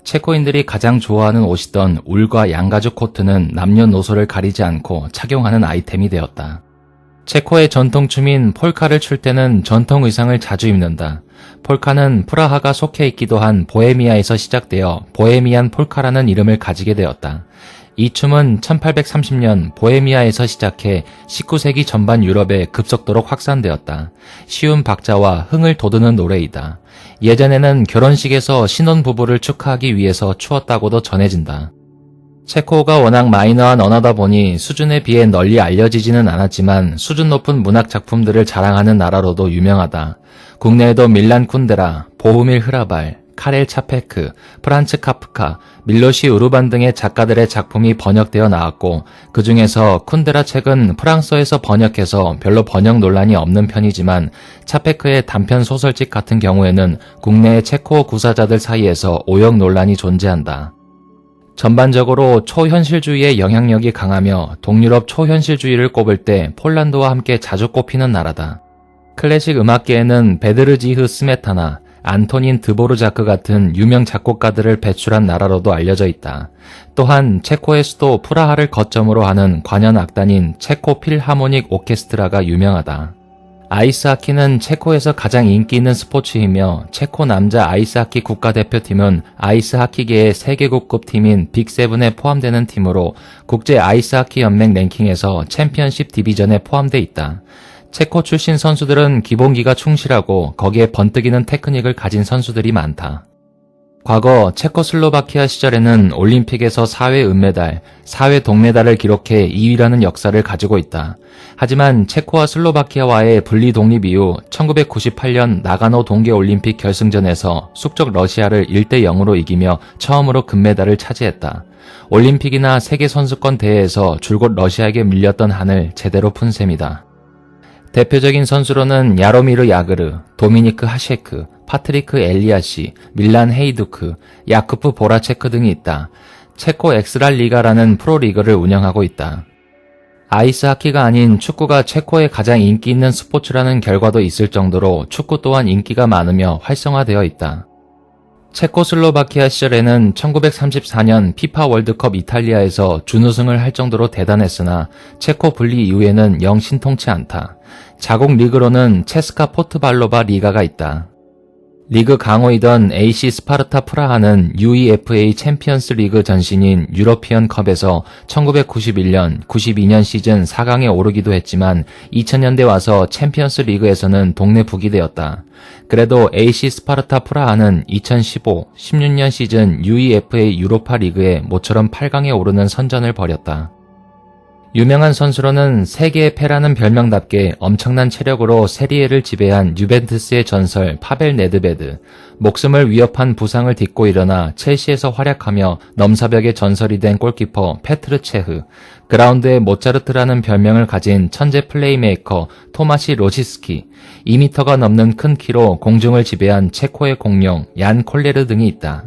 Speaker 1: 체코인들이 가장 좋아하는 옷이던 울과 양가죽 코트는 남녀노소를 가리지 않고 착용하는 아이템이 되었다. 체코의 전통춤인 폴카를 출 때는 전통 의상을 자주 입는다. 폴카는 프라하가 속해 있기도 한 보헤미아에서 시작되어 보헤미안 폴카라는 이름을 가지게 되었다. 이 춤은 1830년 보헤미아에서 시작해 19세기 전반 유럽에 급속도로 확산되었다. 쉬운 박자와 흥을 돋우는 노래이다. 예전에는 결혼식에서 신혼부부를 축하하기 위해서 추었다고도 전해진다. 체코가 워낙 마이너한 언어다 보니 수준에 비해 널리 알려지지는 않았지만 수준 높은 문학 작품들을 자랑하는 나라로도 유명하다. 국내에도 밀란 쿤데라, 보흐밀 흐라발, 카렐 차페크, 프란츠 카프카, 밀로시 우르반 등의 작가들의 작품이 번역되어 나왔고 그 중에서 쿤데라 책은 프랑스어에서 번역해서 별로 번역 논란이 없는 편이지만 차페크의 단편 소설집 같은 경우에는 국내의 체코 구사자들 사이에서 오역 논란이 존재한다. 전반적으로 초현실주의의 영향력이 강하며 동유럽 초현실주의를 꼽을 때 폴란드와 함께 자주 꼽히는 나라다. 클래식 음악계에는 베드르지흐 스메타나, 안토닌 드보르자크 같은 유명 작곡가들을 배출한 나라로도 알려져 있다. 또한 체코의 수도 프라하를 거점으로 하는 관현 악단인 체코 필하모닉 오케스트라가 유명하다. 아이스하키는 체코에서 가장 인기 있는 스포츠이며 체코 남자 아이스하키 국가대표팀은 아이스하키계의 세계국급 팀인 빅7에 포함되는 팀으로 국제 아이스하키 연맹 랭킹에서 챔피언십 디비전에 포함돼 있다. 체코 출신 선수들은 기본기가 충실하고 거기에 번뜩이는 테크닉을 가진 선수들이 많다. 과거 체코슬로바키아 시절에는 올림픽에서 4회 은메달, 4회 동메달을 기록해 2위라는 역사를 가지고 있다. 하지만 체코와 슬로바키아와의 분리 독립 이후 1998년 나가노 동계올림픽 결승전에서 숙적 러시아를 1대 0으로 이기며 처음으로 금메달을 차지했다. 올림픽이나 세계선수권 대회에서 줄곧 러시아에게 밀렸던 한을 제대로 푼 셈이다. 대표적인 선수로는 야로미르 야그르, 도미니크 하셰크, 파트리크 엘리아시, 밀란 헤이두크, 야쿠프 보라체크 등이 있다. 체코 엑스랄리가라는 프로리그를 운영하고 있다. 아이스하키가 아닌 축구가 체코의 가장 인기 있는 스포츠라는 결과도 있을 정도로 축구 또한 인기가 많으며 활성화되어 있다. 체코슬로바키아 시절에는 1934년 피파 월드컵 이탈리아에서 준우승을 할 정도로 대단했으나 체코 분리 이후에는 영 신통치 않다. 자국 리그로는 체스카 포트발로바 리가가 있다. 리그 강호이던 AC 스파르타 프라하는 UEFA 챔피언스 리그 전신인 유러피언 컵에서 1991년, 92년 시즌 4강에 오르기도 했지만 2000년대 와서 챔피언스 리그에서는 동네 북이 되었다. 그래도 AC 스파르타 프라하는 2015, 16년 시즌 UEFA 유로파 리그에 모처럼 8강에 오르는 선전을 벌였다. 유명한 선수로는 세계의 패라는 별명답게 엄청난 체력으로 세리에를 지배한 유벤투스의 전설 파벨 네드베드, 목숨을 위협한 부상을 딛고 일어나 첼시에서 활약하며 넘사벽의 전설이 된 골키퍼 페트르 체흐, 그라운드의 모차르트라는 별명을 가진 천재 플레이메이커 토마시 로시스키, 2m가 넘는 큰 키로 공중을 지배한 체코의 공룡 얀 콜레르 등이 있다.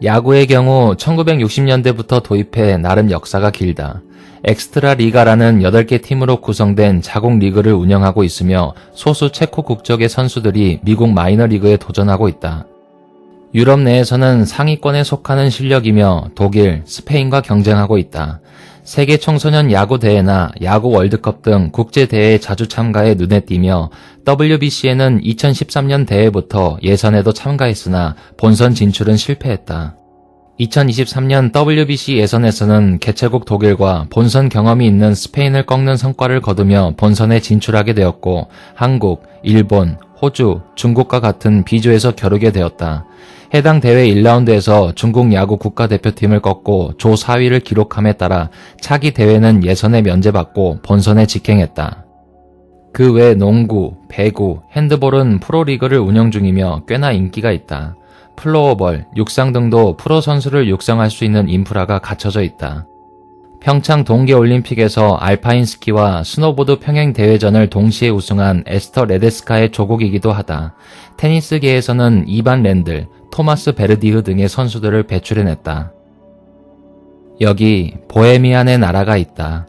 Speaker 1: 야구의 경우 1960년대부터 도입해 나름 역사가 길다. 엑스트라 리가라는 8개 팀으로 구성된 자국 리그를 운영하고 있으며 소수 체코 국적의 선수들이 미국 마이너리그에 도전하고 있다. 유럽 내에서는 상위권에 속하는 실력이며 독일, 스페인과 경쟁하고 있다. 세계 청소년 야구 대회나 야구 월드컵 등 국제 대회에 자주 참가해 눈에 띄며 WBC에는 2013년 대회부터 예선에도 참가했으나 본선 진출은 실패했다. 2023년 WBC 예선에서는 개최국 독일과 본선 경험이 있는 스페인을 꺾는 성과를 거두며 본선에 진출하게 되었고 한국, 일본, 호주, 중국과 같은 B조에서 겨루게 되었다. 해당 대회 1라운드에서 중국 야구 국가대표팀을 꺾고 조 4위를 기록함에 따라 차기 대회는 예선에 면제받고 본선에 직행했다. 그 외 농구, 배구, 핸드볼은 프로리그를 운영 중이며 꽤나 인기가 있다. 플로어볼, 육상 등도 프로 선수를 육성할 수 있는 인프라가 갖춰져 있다. 평창 동계올림픽에서 알파인 스키와 스노보드 평행 대회전을 동시에 우승한 에스터 레데스카의 조국이기도 하다. 테니스계에서는 이반 랜들, 토마스 베르디흐 등의 선수들을 배출해냈다. 여기 보헤미안의 나라가 있다.